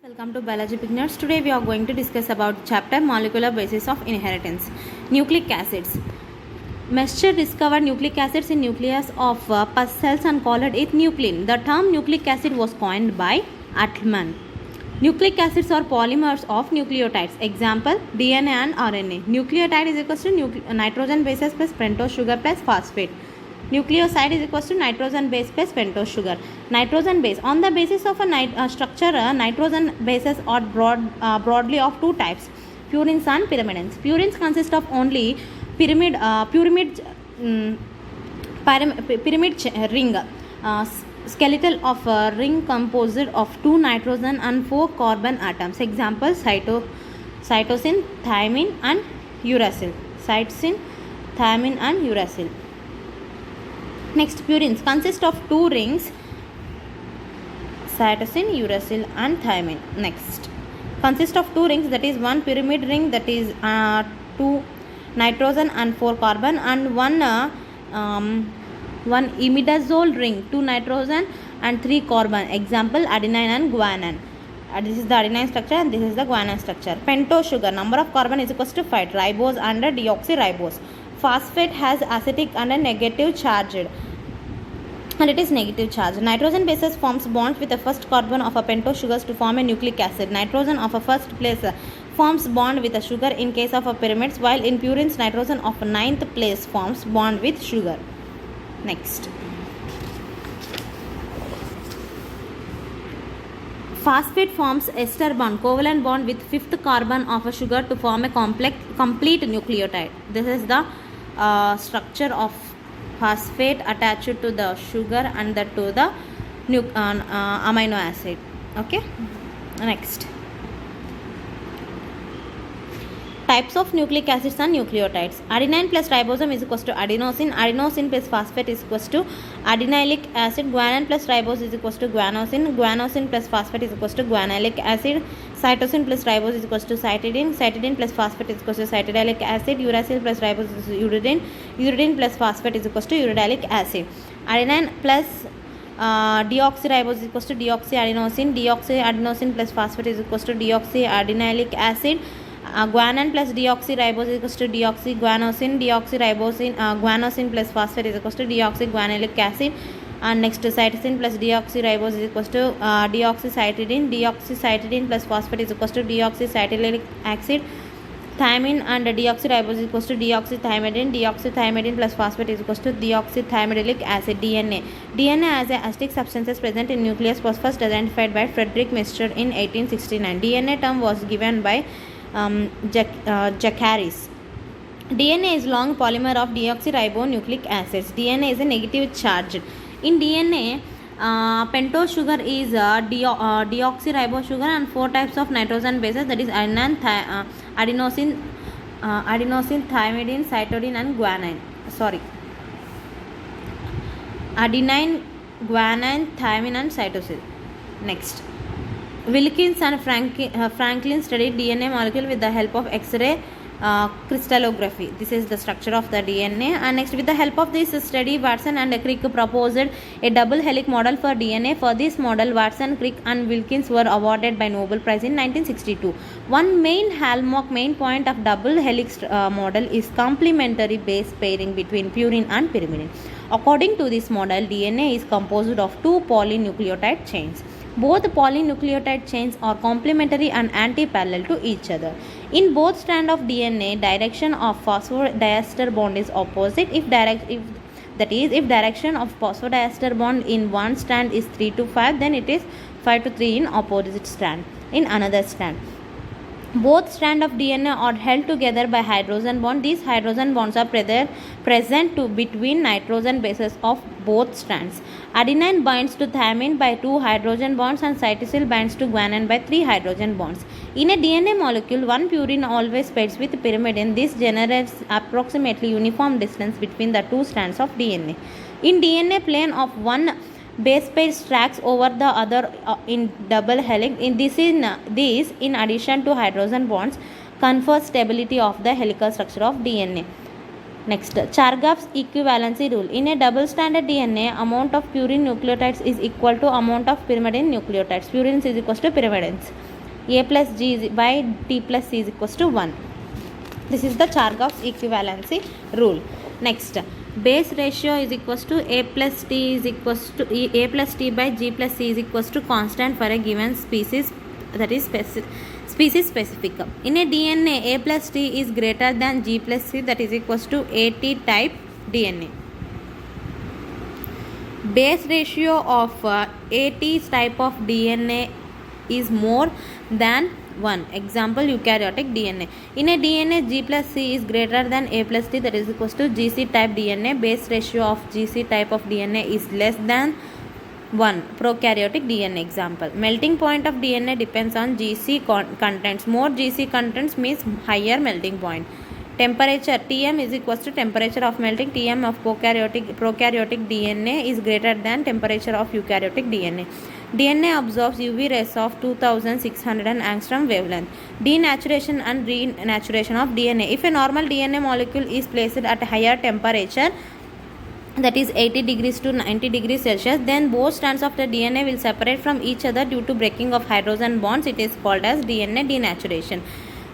Welcome to Biology Beginners. Today we are going to discuss about chapter Molecular Basis of Inheritance. Nucleic acids. Mescher discovered nucleic acids in nucleus of pus cells and called it nuclein. The term nucleic acid was coined by Altman. Nucleic acids are polymers of nucleotides. Example, DNA and RNA. Nucleotide is equal to nitrogen bases plus pentose sugar plus phosphate. Nucleoside is equal to nitrogen base plus pentose sugar. Nitrogen base. On the basis of a structure, nitrogen bases are broadly of two types, purines and pyrimidines. Purines consist of only pyramid ring, skeletal of a ring composed of two nitrogen and four carbon atoms. Example, cytosine, thymine and uracil. Cytosine, thymine and uracil. Next, purines consist of two rings, cytosine, uracil and thymine. Next, consist of two rings, that is one pyramid ring, that is two nitrogen and four carbon, and one imidazole ring, two nitrogen and three carbon. Example, adenine and guanine. This is the adenine structure and this is the guanine structure. Pentose sugar, number of carbon is equal to 5, ribose and deoxyribose. Phosphate has acidic and a negative charged, and it is negative charge. Nitrogen bases forms bonds with the first carbon of a pentose sugars to form a nucleic acid. Nitrogen of a first place forms bond with a sugar in case of a pyramids, while in purines nitrogen of a ninth place forms bond with sugar. Next, phosphate forms ester bond, covalent bond with fifth carbon of a sugar to form a complete nucleotide. This is the structure of phosphate attached to the sugar and to the amino acid. Okay, next, types of nucleic acids and nucleotides. Adenine plus ribosome is equal to adenosine. Adenosine plus phosphate is equal to adenylic acid. Guanine plus ribose is equal to guanosine. Guanosine plus phosphate is equal to guanylic acid. Cytosine plus ribose is equal to cytidine. Cytidine plus phosphate is equal to cytidylic acid. Uracil plus ribose is uridine. Uridine plus phosphate is equal to uridylic acid. Adenine plus deoxyribose is equal to deoxyadenosine. Deoxyadenosine plus phosphate is equal to deoxyadenylic acid. Guanine plus deoxyribose is equal to deoxyguanosine. Deoxyribosine guanosine plus phosphate is equal to deoxyguanylic acid. And next, cytosine plus deoxyribose is equal to deoxycytidine. Deoxycytidine plus phosphate is equal to deoxycytidylic acid. Thymine and deoxyribose is equal to deoxythymidine. Deoxythymidine plus phosphate is equal to deoxythymidylic acid. DNA. DNA as a acidic substances present in nucleus was first identified by Frederick Mescher in 1869. DNA term was given by Jackaris. DNA is long polymer of deoxyribonucleic acids. DNA is a negative charge. In DNA, pentose sugar is deoxyribose sugar and four types of nitrogen bases, that is adenine, adenosine, thymidine, cytidine and guanine. Adenine, guanine, thymine and cytosine. Next, Wilkins and Franklin studied DNA molecule with the help of X-ray crystallography. This is the structure of the DNA. And next, with the help of this study, Watson and Crick proposed a double helix model for DNA. For this model, Watson, Crick and Wilkins were awarded by Nobel Prize in 1962. One main point of double helix model is complementary base pairing between purine and pyrimidine. According to this model, DNA is composed of two polynucleotide chains. Both polynucleotide chains are complementary and anti-parallel to each other. In both strands of DNA, direction of phosphodiester bond is opposite. If direction of phosphodiester bond in one strand is 3 to 5, then it is 5 to 3 in opposite strand. In another strand, both strands of DNA are held together by hydrogen bond. These hydrogen bonds are present between nitrogen bases of both strands. Adenine binds to thymine by 2 hydrogen bonds and cytosine binds to guanine by 3 hydrogen bonds. In a DNA molecule, one purine always pairs with pyrimidine. This generates approximately uniform distance between the two strands of DNA. In DNA, plane of one base pair tracks over the other in double helix. This, in addition to hydrogen bonds, confers stability of the helical structure of DNA. Next, Chargaff's equivalency rule. In a double-stranded DNA, amount of purine nucleotides is equal to amount of pyrimidine nucleotides. Purines is equal to pyrimidines. A plus G by T plus C is equals to 1. This is the Chargaff's equivalency rule. Next, base ratio is equals to A plus T is equals to A plus T by G plus C is equals to constant for a given species, that is species specific. In a DNA, A plus T is greater than G plus C, that is equals to AT type DNA. Base ratio of AT type of DNA is more than 1. Example, eukaryotic DNA. In a DNA, G plus C is greater than A plus T, that is equals to GC type DNA. Base ratio of GC type of DNA is less than 1. Prokaryotic DNA. Example, melting point of DNA depends on GC contents. More GC contents means higher melting point. Temperature, Tm is equals to temperature of melting. Tm of prokaryotic DNA is greater than temperature of eukaryotic DNA. DNA absorbs UV rays of 2600 angstrom wavelength. Denaturation and renaturation of DNA. If a normal DNA molecule is placed at a higher temperature, that is 80 degrees to 90 degrees Celsius, then both strands of the DNA will separate from each other due to breaking of hydrogen bonds. It is called as DNA denaturation.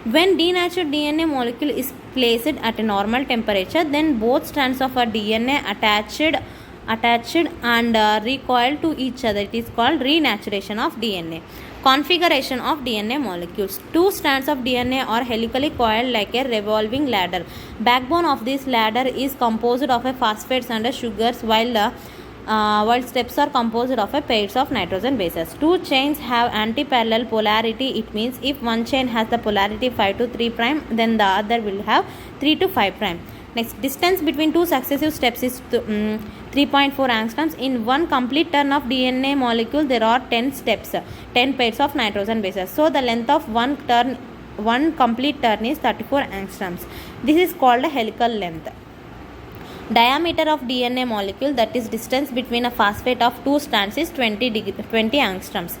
When denatured DNA molecule is placed at a normal temperature, then both strands of a DNA attached and recoiled to each other. It is called renaturation of DNA. Configuration of DNA molecules. Two strands of DNA are helically coiled like a revolving ladder. Backbone of this ladder is composed of a phosphates and sugars, while steps are composed of a pairs of nitrogen bases. Two chains have anti-parallel polarity. It means if one chain has the polarity 5 to 3 prime, then the other will have 3 to 5 prime. Next, distance between two successive steps is 3.4 angstroms. In one complete turn of DNA molecule, there are 10 steps, 10 pairs of nitrogen bases. So the length of one complete turn is 34 angstroms. This is called a helical length. Diameter of DNA molecule, that is distance between a phosphate of two strands, is 20 angstroms.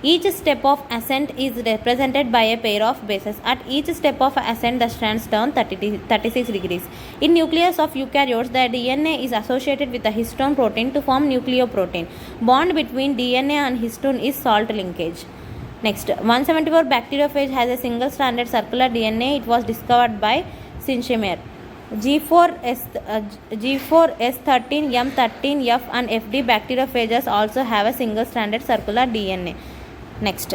Each step of ascent is represented by a pair of bases. At each step of ascent, the strands turn 36 degrees. In nucleus of eukaryotes, the DNA is associated with a histone protein to form nucleoprotein. Bond between DNA and histone is salt linkage. Next, 174 bacteriophage has a single-stranded circular DNA. It was discovered by Sinclair. G4S13, M13F and FD bacteriophages also have a single-stranded circular DNA. Next,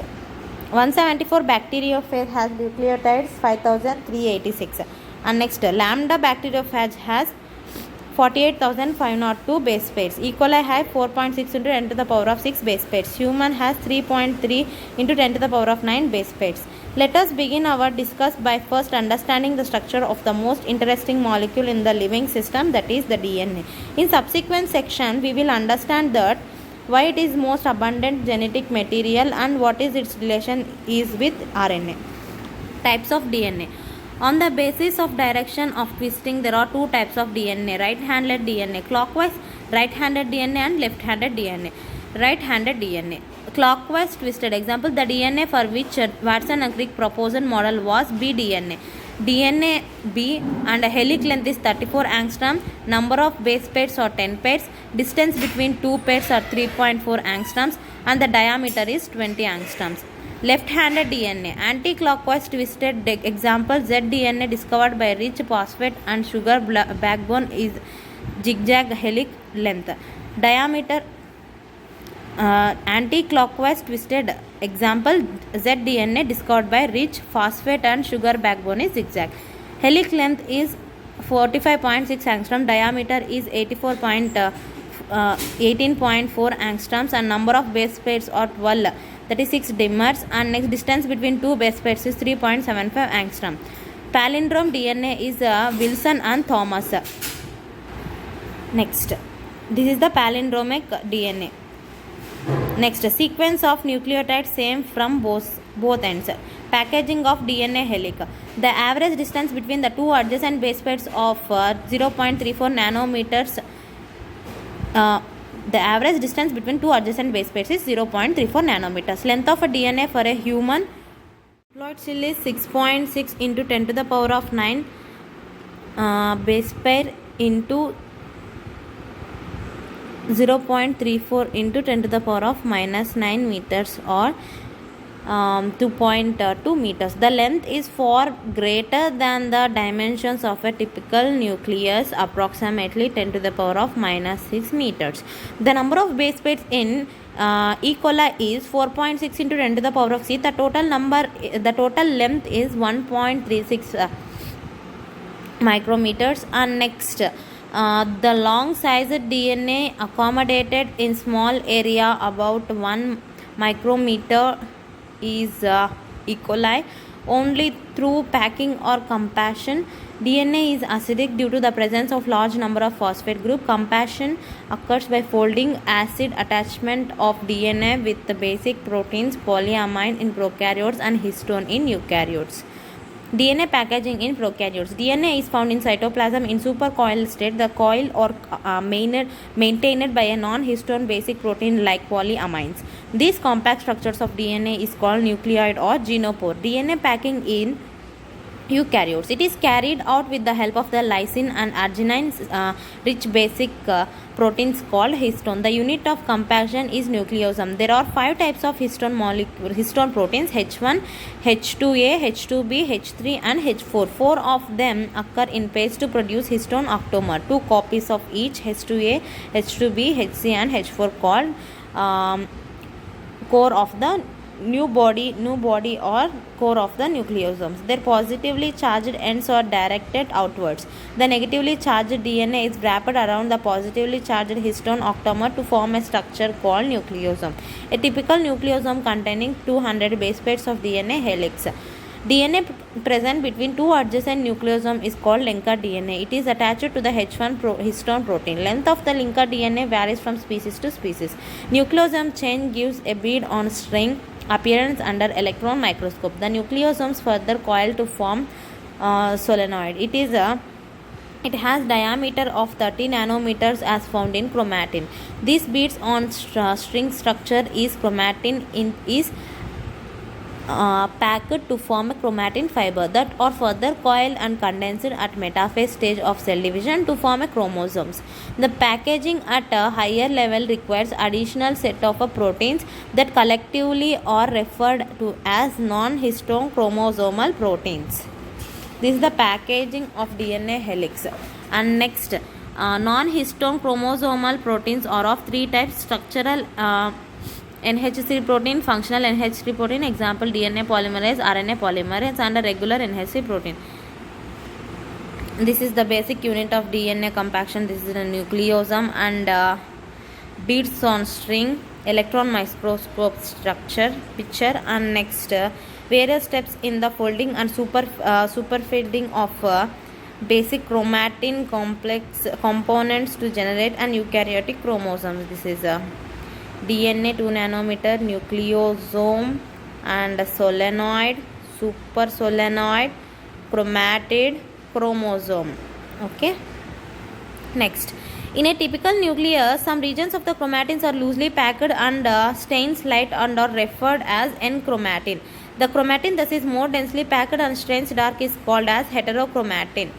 174 bacteriophage has nucleotides 5386. And next, lambda bacteriophage has 48,502 base pairs. E. coli have 4.6 into 10 to the power of 6 base pairs. Human has 3.3 into 10 to the power of 9 base pairs. Let us begin our discuss by first understanding the structure of the most interesting molecule in the living system, that is the DNA. In subsequent section, we will understand that why it is most abundant genetic material and what is its relation is with RNA. Types of DNA. On the basis of direction of twisting, there are two types of DNA: right-handed DNA, clockwise right-handed DNA, and left-handed DNA. Right-handed DNA, clockwise twisted. Example, the DNA for which Watson and Crick proposed model was B-DNA. DNA B and a helix length is 34 angstrom. Number of base pairs are 10 pairs. Distance between two pairs are 3.4 angstroms and the diameter is 20 angstroms. Left-handed DNA, anti-clockwise twisted. Example, Z-DNA discovered by rich phosphate and sugar backbone is zigzag helix length. Diameter anti-clockwise twisted. Example, Z-DNA discovered by rich phosphate and sugar backbone is zigzag. Helix length is 45.6 angstrom. Diameter is 18.4 angstroms and number of base pairs are 12, that is 6 dimers, and next distance between two base pairs is 3.75 angstrom. Palindrome DNA is Wilson and Thomas. Next, this is the palindromic DNA. Next, sequence of nucleotides same from both ends. Packaging of DNA helix. The average distance between the two adjacent base pairs of 0.34 nanometers. The average distance between two adjacent base pairs is 0.34 nanometers. Length of a DNA for a human diploid cell is 6.6 into 10 to the power of 9 base pair into 0.34 into 10 to the power of minus 9 meters, or 2.2 meters. The length is far greater than the dimensions of a typical nucleus, approximately 10 to the power of minus 6 meters. The number of base pairs in E. coli is 4.6 into 10 to the power of 6. The total length is 1.36 micrometers. And next, the long sized DNA accommodated in small area about 1 micrometer is E. coli. Only through packing or compaction, DNA is acidic due to the presence of large number of phosphate group. Compaction occurs by folding acid attachment of DNA with the basic proteins polyamine in prokaryotes and histone in eukaryotes. DNA packaging in prokaryotes. DNA is found in cytoplasm in supercoiled state. The coil or maintained by a non-histone basic protein like polyamines. These compact structures of DNA is called nucleoid or genopore. DNA packing in eukaryotes. It is carried out with the help of the lysine and arginine rich basic proteins called histone. The unit of compaction is nucleosome. There are 5 types of histone proteins: H1, H2A, H2B, H3 and H4. 4 of them occur in pairs to produce histone octamer. 2 copies of each H2A, H2B, HC and H4 called core of the new body or core of the nucleosomes. Their positively charged ends are directed outwards. The negatively charged DNA is wrapped around the positively charged histone octamer to form a structure called nucleosome. A typical nucleosome containing 200 base pairs of DNA helix. DNA present between 2 adjacent nucleosomes is called linker DNA. It is attached to the H1 histone protein. Length of the linker DNA varies from species to species. Nucleosome chain gives a bead on string appearance under electron microscope. The nucleosomes further coil to form solenoid. It has diameter of 30 nanometers as found in chromatin. These beads on string structure is chromatin is packed to form a chromatin fiber that are further coiled and condensed at metaphase stage of cell division to form a chromosomes. The packaging at a higher level requires additional set of proteins that collectively are referred to as non-histone chromosomal proteins. This is the packaging of DNA helix. And next, non-histone chromosomal proteins are of 3 types: structural NH3 protein, functional NH3 protein, example DNA polymerase, RNA polymerase, and a regular NH3 protein. This is the basic unit of DNA compaction. This is a nucleosome and beads on string, electron microscope structure picture. And next, various steps in the folding and superfolding of basic chromatin complex components to generate an eukaryotic chromosomes. This is a DNA 2 nanometer, nucleosome and solenoid, super solenoid, chromatid, chromosome. Okay. Next, in a typical nucleus, some regions of the chromatins are loosely packed and stains light and are referred as N-chromatin. The chromatin thus is more densely packed and stains dark is called as heterochromatin.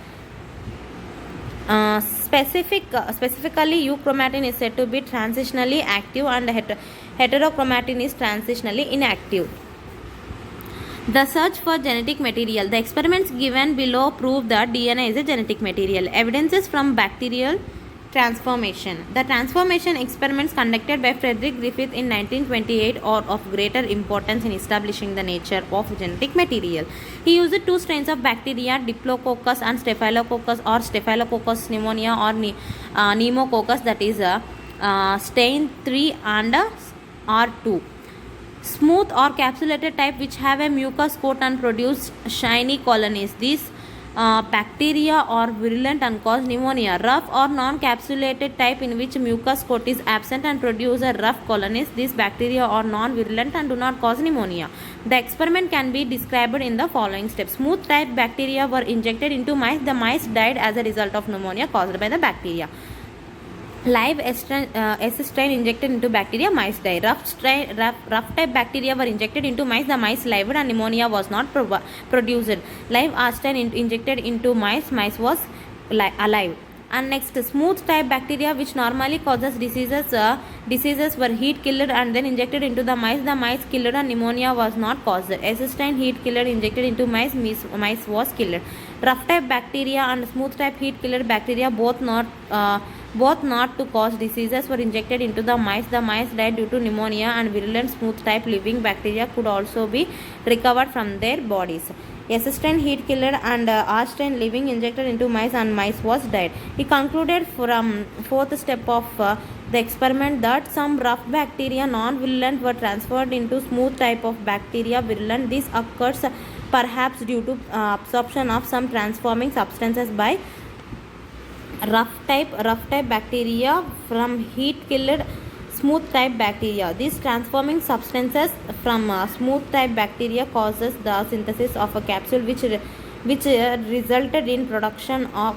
Specifically, euchromatin is said to be transitionally active and heterochromatin is transitionally inactive. The search for genetic material. The experiments given below prove that DNA is a genetic material. Evidences from bacterial transformation. The transformation experiments conducted by Frederick Griffith in 1928 are of greater importance in establishing the nature of genetic material. He used 2 strains of bacteria, Diplococcus and Staphylococcus, or Staphylococcus pneumonia or Pneumococcus, that is strain 3 and R2. Smooth or capsulated type which have a mucus coat and produce shiny colonies. These bacteria are virulent and cause pneumonia. Rough or non-capsulated type in which mucus coat is absent and produce a rough colonies. These bacteria are non-virulent and do not cause pneumonia. The experiment can be described in the following steps. Smooth type bacteria were injected into mice. The mice died as a result of pneumonia caused by the bacteria. Live S strain injected into bacteria, mice die. Rough type bacteria were injected into mice. The mice lived and pneumonia was not produced. Live R strain injected into mice was alive. And next, smooth type bacteria which normally causes diseases were heat killed and then injected into the mice. The mice killed and pneumonia was not caused. Assistant heat killed injected into mice was killed. Rough type bacteria and smooth type heat killed bacteria both not to cause diseases were injected into the mice. The mice died due to pneumonia, and virulent smooth type living bacteria could also be recovered from their bodies. Assistant heat killed and Arstein living injected into mice and mice was died. He concluded from fourth step of the experiment that some rough bacteria non-virulent were transferred into smooth type of bacteria virulent. This occurs perhaps due to absorption of some transforming substances by rough type bacteria from heat killed smooth type bacteria. These transforming substances from smooth type bacteria causes the synthesis of a capsule which resulted in production of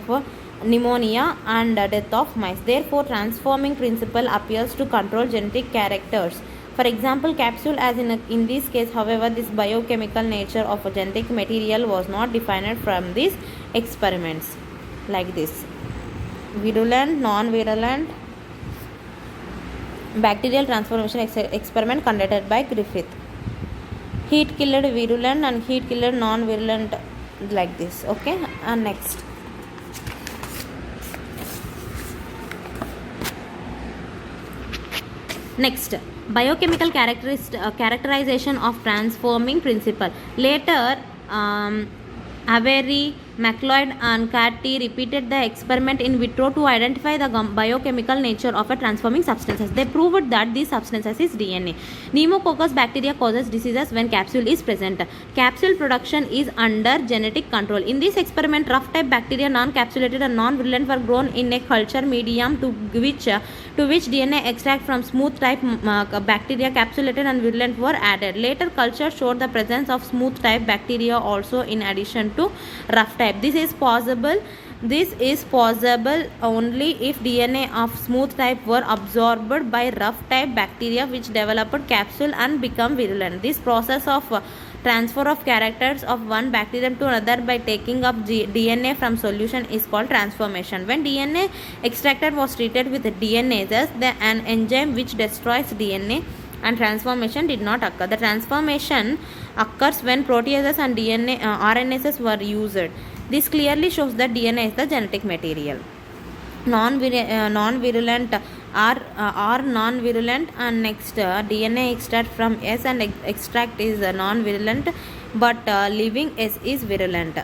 pneumonia and death of mice. Therefore, transforming principle appears to control genetic characters. For example, capsule as in this case. However, this biochemical nature of a genetic material was not defined from these experiments. Like this: virulent, non-virulent bacterial transformation experiment conducted by Griffith. Heat killed virulent and heat killed non-virulent, like this. Okay, and next. Next, biochemical characterization of transforming principle. Later, Avery, MacLeod and Carty repeated the experiment in vitro to identify the biochemical nature of a transforming substances. They proved that this substances is DNA. Pneumococcus bacteria causes diseases when capsule is present. Capsule production is under genetic control. In this experiment, rough type bacteria, non-capsulated and non-virulent, were grown in a culture medium to which DNA extract from smooth type bacteria, capsulated and virulent, were added. Later culture showed the presence of smooth type bacteria also in addition to rough type. This is possible only if DNA of smooth type were absorbed by rough type bacteria which developed capsule and become virulent. This process of transfer of characters of one bacterium to another by taking up DNA from solution is called transformation. When DNA extracted was treated with DNases, an enzyme which destroys DNA, and transformation did not occur. The transformation occurs when proteases and RNases were used. This clearly shows that DNA is the genetic material. Non-virulent are non-virulent, and next DNA extract from S and extract is non-virulent, but leaving S is virulent.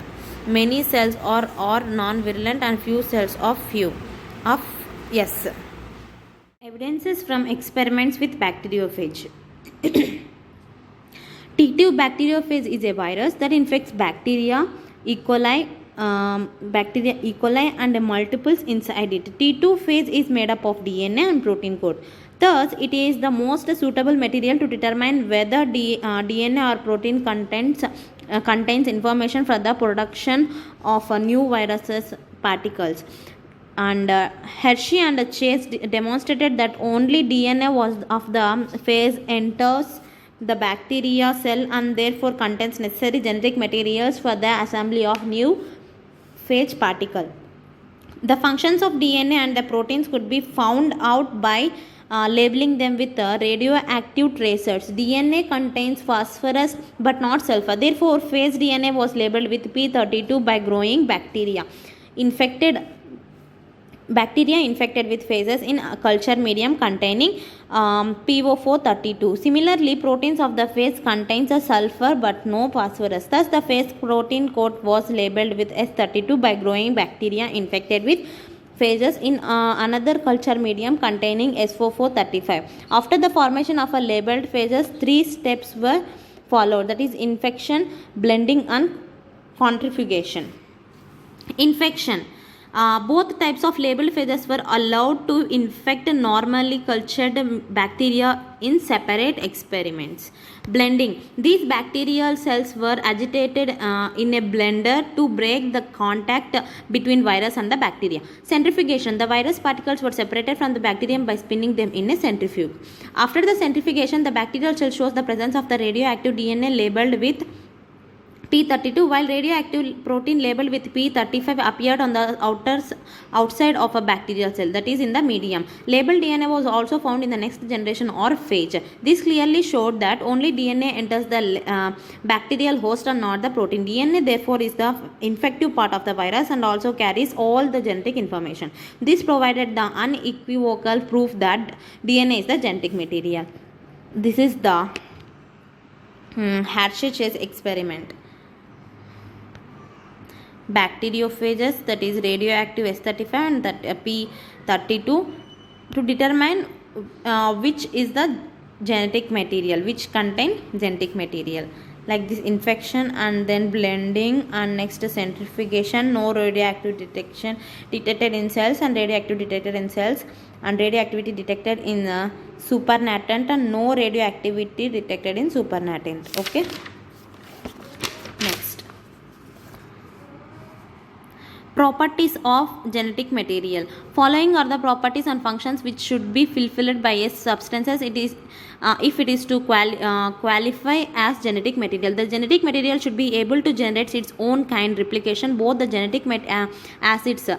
Many cells are non-virulent and few cells of S. Evidences from experiments with bacteriophage. T2 bacteriophage is a virus that infects bacteria E. coli and multiples inside it. T2 phase is made up of DNA and protein code. Thus, it is the most suitable material to determine whether DNA or protein contains information for the production of new viruses particles. And Hershey and Chase demonstrated that only DNA was of the phase enters the bacteria cell and therefore contains necessary genetic materials for the assembly of new phage particle. The functions of DNA and the proteins could be found out by labeling them with radioactive tracers. DNA contains phosphorus but not sulfur. Therefore, phage DNA was labeled with P32 by growing bacteria infected with phages in a culture medium containing PO432. Similarly, proteins of the phage contains a sulfur but no phosphorus. Thus, the phage protein code was labeled with S32 by growing bacteria infected with phages in another culture medium containing SO435. After the formation of a labeled phages, 3 steps were followed, that is infection, blending and centrifugation. Infection. Both types of labeled phages were allowed to infect normally cultured bacteria in separate experiments. Blending. These bacterial cells were agitated in a blender to break the contact between virus and the bacteria. Centrifugation. The virus particles were separated from the bacterium by spinning them in a centrifuge. After the centrifugation, the bacterial cell shows the presence of the radioactive DNA labeled with P32, while radioactive protein labeled with P35 appeared on the outside of a bacterial cell, that is in the medium. Labeled DNA was also found in the next generation or phage. This clearly showed that only DNA enters the bacterial host and not the protein. DNA therefore is the infective part of the virus and also carries all the genetic information. This provided the unequivocal proof that DNA is the genetic material. This is the Hershey-Chase experiment. Bacteriophages, that is radioactive S35 and that P32, to determine which is the genetic material, which contain genetic material, like this infection and then blending and next centrifugation. No radioactive detected in cells and radioactive detected in cells, and radioactivity detected in supernatant and no radioactivity detected in supernatant. Okay, next, properties of genetic material. Following are the properties and functions which should be fulfilled by a substances if it is to qualify as genetic material. The genetic material should be able to generate its own kind replication. Both the genetic acids,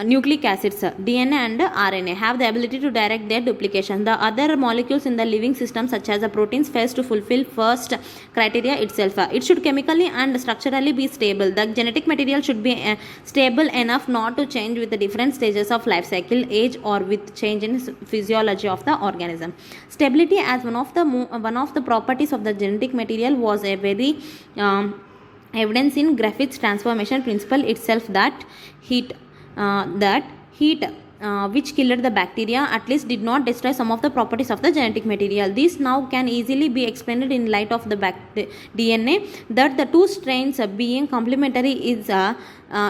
nucleic acids, DNA and RNA, have the ability to direct their duplication. The other molecules in the living system, such as the proteins, fails to fulfill first criteria itself. It should chemically and structurally be stable. The genetic material should be stable enough not to change with the different stages of life cycle, age, or with change in physiology of the organism. Stability as one of the properties of the genetic material was a very evidence in Griffith's transformation principle itself, that heat which killed the bacteria at least did not destroy some of the properties of the genetic material. This now can easily be explained in light of the DNA, that the two strains being complementary is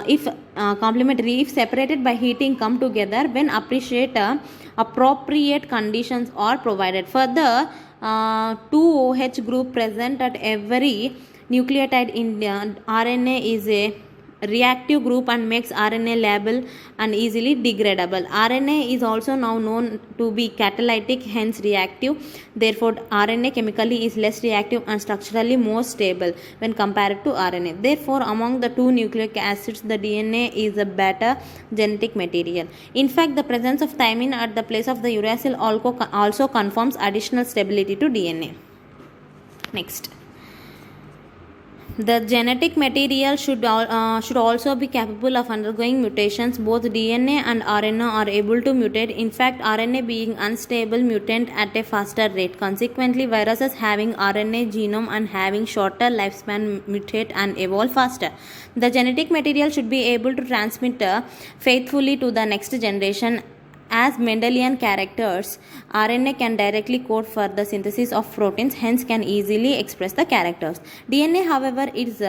if separated by heating come together when appropriate conditions are provided. Further, 2OH group present at every nucleotide in RNA is a reactive group and makes RNA labile and easily degradable. RNA is also now known to be catalytic, hence reactive. Therefore, RNA chemically is less reactive and structurally more stable when compared to RNA. Therefore, among the two nucleic acids, the DNA is a better genetic material. In fact, the presence of thymine at the place of the uracil also confirms additional stability to DNA. Next, the genetic material should also be capable of undergoing mutations. Both DNA and RNA are able to mutate. In fact, RNA being unstable mutant at a faster rate. Consequently, viruses having RNA genome and having shorter lifespan mutate and evolve faster. The genetic material should be able to transmit faithfully to the next generation. As Mendelian characters, RNA can directly code for the synthesis of proteins, hence can easily express the characters. DNA, however, is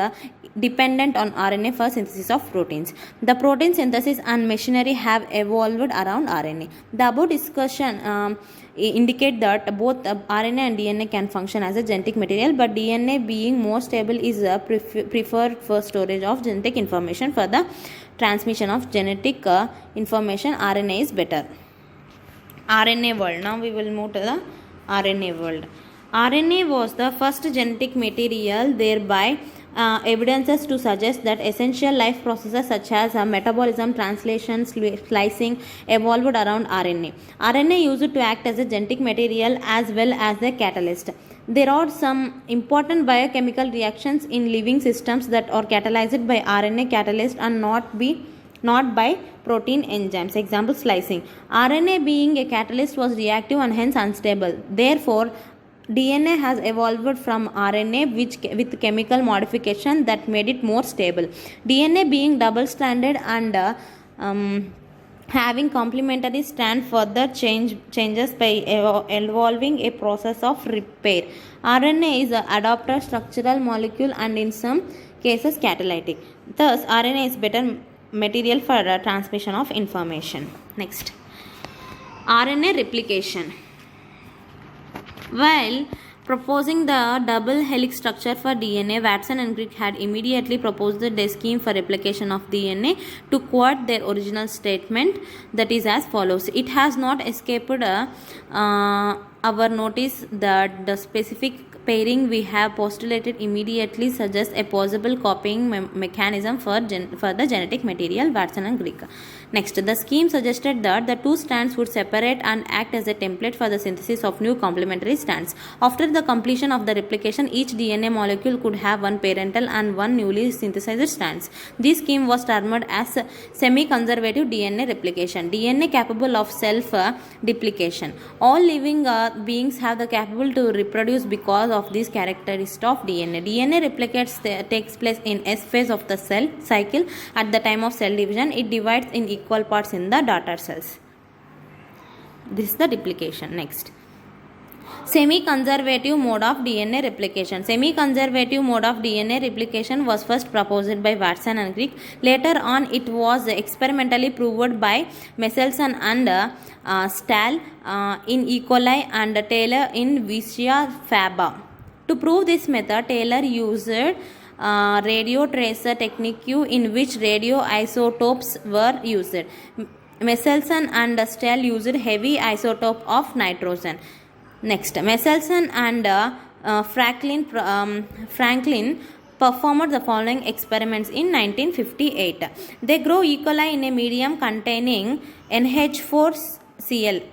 dependent on RNA for synthesis of proteins. The protein synthesis and machinery have evolved around RNA. The above discussion indicate that both RNA and DNA can function as a genetic material, but DNA being more stable is preferred for storage of genetic information. For the transmission of genetic information, RNA is better. RNA world. Now we will move to the RNA world. RNA was the first genetic material, thereby evidences to suggest that essential life processes such as metabolism, translation, splicing evolved around RNA. RNA used to act as a genetic material as well as a catalyst. There are some important biochemical reactions in living systems that are catalyzed by RNA catalyst and not by protein enzymes. Example, splicing. RNA being a catalyst was reactive and hence unstable. Therefore, DNA has evolved from RNA with chemical modification that made it more stable. DNA being double-stranded and having complementary strand further changes by evolving a process of repair. RNA is an adapter structural molecule and in some cases catalytic. Thus, RNA is better material for transmission of information. Next, RNA replication. While proposing the double helix structure for DNA, Watson and Crick had immediately proposed a scheme for replication of DNA to quote their original statement, that is as follows. It has not escaped our notice that the specific pairing we have postulated immediately suggests a possible copying mechanism for the genetic material, Watson and Crick. Next, the scheme suggested that the two strands would separate and act as a template for the synthesis of new complementary strands. After the completion of the replication, each DNA molecule could have one parental and one newly synthesized strands. This scheme was termed as semi-conservative DNA replication. DNA capable of self-duplication. All living beings have the capable to reproduce because of this characteristic of DNA. DNA replicates takes place in S phase of the cell cycle. At the time of cell division, it divides in equal parts in the daughter cells. This is the duplication. Next, semi-conservative mode of DNA replication. Semi-conservative mode of DNA replication was first proposed by Watson and Crick. Later on, it was experimentally proved by Michelson and Stahl in E. coli and Taylor in Vicia faba. To prove this method, Taylor used radio tracer technique in which radioisotopes were used. Michelson and Stahl used heavy isotope of nitrogen. Next, Michelson and Franklin performed the following experiments in 1958. They grow E. coli in a medium containing NH4Cl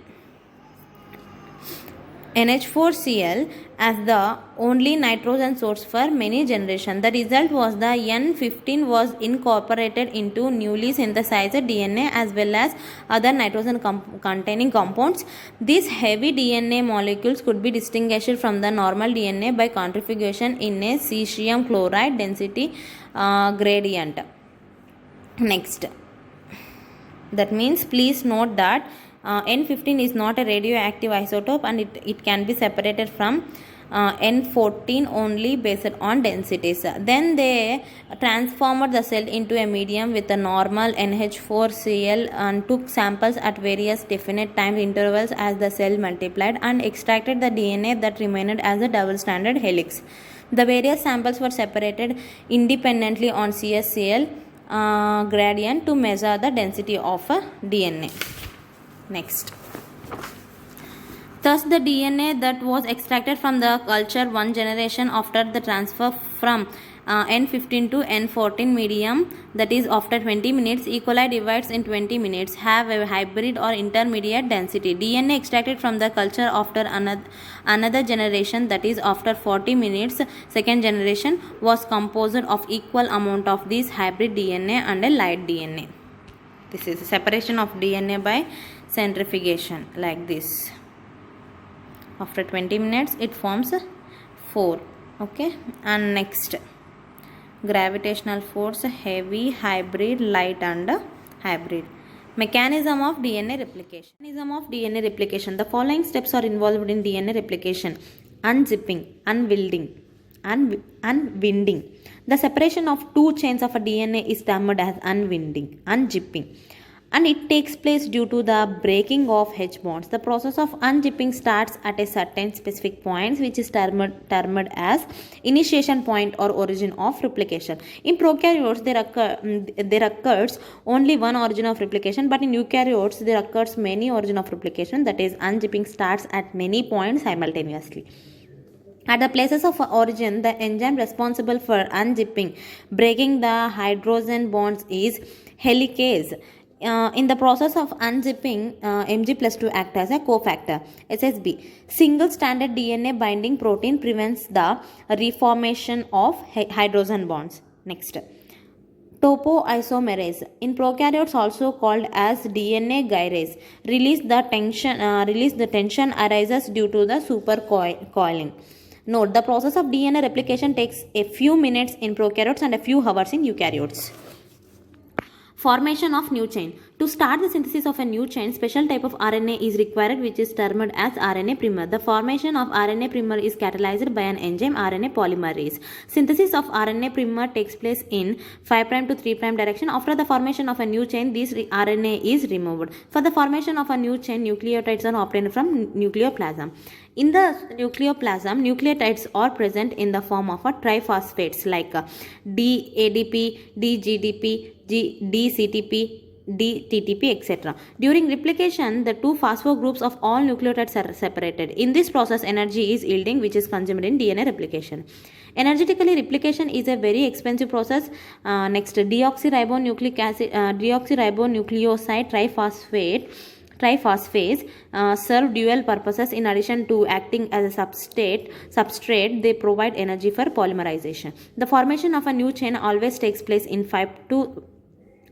as the only nitrogen source for many generations. The result was the N15 was incorporated into newly synthesized DNA as well as other nitrogen containing compounds. These heavy DNA molecules could be distinguished from the normal DNA by configuration in a cesium chloride density gradient. Next, that means please note that N15 is not a radioactive isotope and it can be separated from N14 only based on densities. Then they transformed the cell into a medium with a normal NH4Cl and took samples at various definite time intervals as the cell multiplied and extracted the DNA that remained as a double-stranded helix. The various samples were separated independently on CSCl gradient to measure the density of DNA. Next, thus the DNA that was extracted from the culture one generation after the transfer from N15 to N14 medium, that is after 20 minutes, E. coli divides in 20 minutes, have a hybrid or intermediate density. DNA extracted from the culture after another generation, that is after 40 minutes, second generation, was composed of equal amount of this hybrid DNA and a light DNA. This is separation of DNA by centrifugation, like this. After 20 minutes it forms 4. Okay, and next, gravitational force, heavy, hybrid, light and hybrid. Mechanism of DNA replication. Mechanism of DNA replication. The following steps are involved in DNA replication: unzipping, unwinding, unwinding. The separation of two chains of a DNA is termed as unwinding, unzipping, and it takes place due to the breaking of H bonds. The process of unzipping starts at a certain specific point, which is termed as initiation point or origin of replication. In prokaryotes, there occurs only one origin of replication, but in eukaryotes, there occurs many origin of replication. That is, unzipping starts at many points simultaneously. At the places of origin, the enzyme responsible for unzipping, breaking the hydrogen bonds is helicase. In the process of unzipping, Mg+2 acts as a cofactor. SSB. Single-stranded DNA binding protein prevents the reformation of hydrogen bonds. Next, topoisomerase. In prokaryotes, also called as DNA gyrase, release the tension arises due to the supercoiling. Note, the process of DNA replication takes a few minutes in prokaryotes and a few hours in eukaryotes. Formation of new chain. To start the synthesis of a new chain, special type of RNA is required, which is termed as RNA primer. The formation of RNA primer is catalyzed by an enzyme, RNA polymerase. Synthesis of RNA primer takes place in 5' to 3' direction. After the formation of a new chain, this RNA is removed. For the formation of a new chain, nucleotides are obtained from nucleoplasm. In the nucleoplasm, nucleotides are present in the form of triphosphates like D-ADP, D-GDP, D-CTP, DTTP, etc. During replication, the two phosphogroups of all nucleotides are separated. In this process, energy is yielding, which is consumed in DNA replication. Energetically, replication is a very expensive process. Next, deoxyribonucleoside triphosphase serve dual purposes. In addition to acting as a substrate, they provide energy for polymerization. The formation of a new chain always takes place in 5 to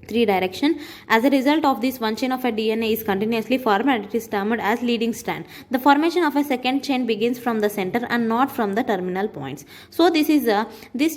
3 direction. As a result of this, one chain of a DNA is continuously formed and it is termed as leading strand. The formation of a second chain begins from the center and not from the terminal points. So this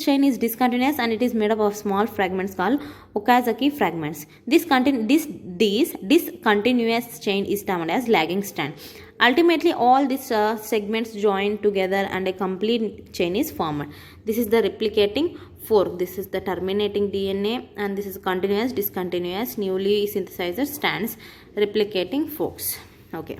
chain is discontinuous and it is made up of small fragments called Okazaki fragments. This discontinuous chain is termed as lagging strand. Ultimately, all these segments join together and a complete chain is formed. This is the replicating fork. This is the terminating DNA, and this is continuous, discontinuous, newly synthesized strands, replicating forks. Okay.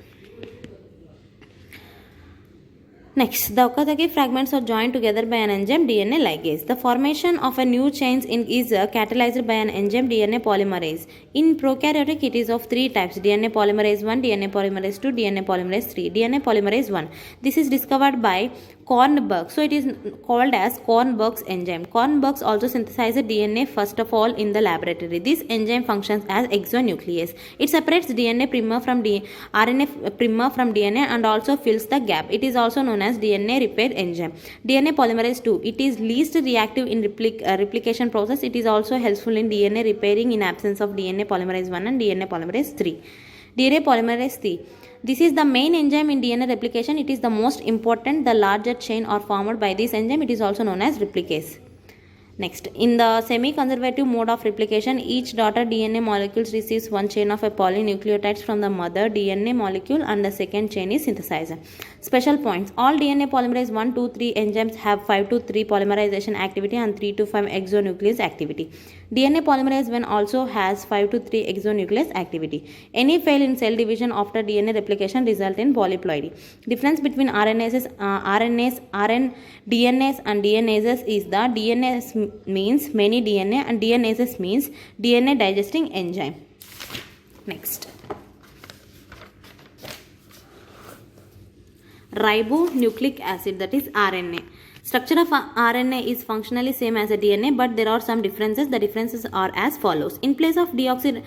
Next, the Okazaki fragments are joined together by an enzyme DNA ligase. The formation of a new chain is catalyzed by an enzyme DNA polymerase. In prokaryotic, it is of 3 types: DNA polymerase 1, DNA polymerase 2, DNA polymerase 3. DNA polymerase 1. This is discovered by Kornberg. So it is called as Kornberg's enzyme. Kornberg also synthesized DNA first of all in the laboratory. This enzyme functions as exonuclease. It separates RNA primer from DNA and also fills the gap. It is also known as DNA repair enzyme. DNA polymerase 2. It is least reactive in replication process. It is also helpful in DNA repairing in absence of DNA polymerase 1 and DNA polymerase 3. DNA polymerase 3. This is the main enzyme in DNA replication. It is the most important. The larger chain are formed by this enzyme. It is also known as replicase. Next, in the semi-conservative mode of replication, each daughter DNA molecule receives one chain of a polynucleotides from the mother DNA molecule and the second chain is synthesized. Special points. All DNA polymerase 1, 2, 3 enzymes have 5 to 3 polymerization activity and 3 to 5 exonuclease activity. DNA polymerase 1 also has 5 to 3 exonuclease activity. Any fail in cell division after DNA replication result in polyploidy. Difference between DNAs and DNases is the DNase means many DNA and DNases means DNA digesting enzyme. Next, ribonucleic acid, that is RNA. Structure of RNA is functionally same as a DNA, but there are some differences. The differences are as follows. In place of ribose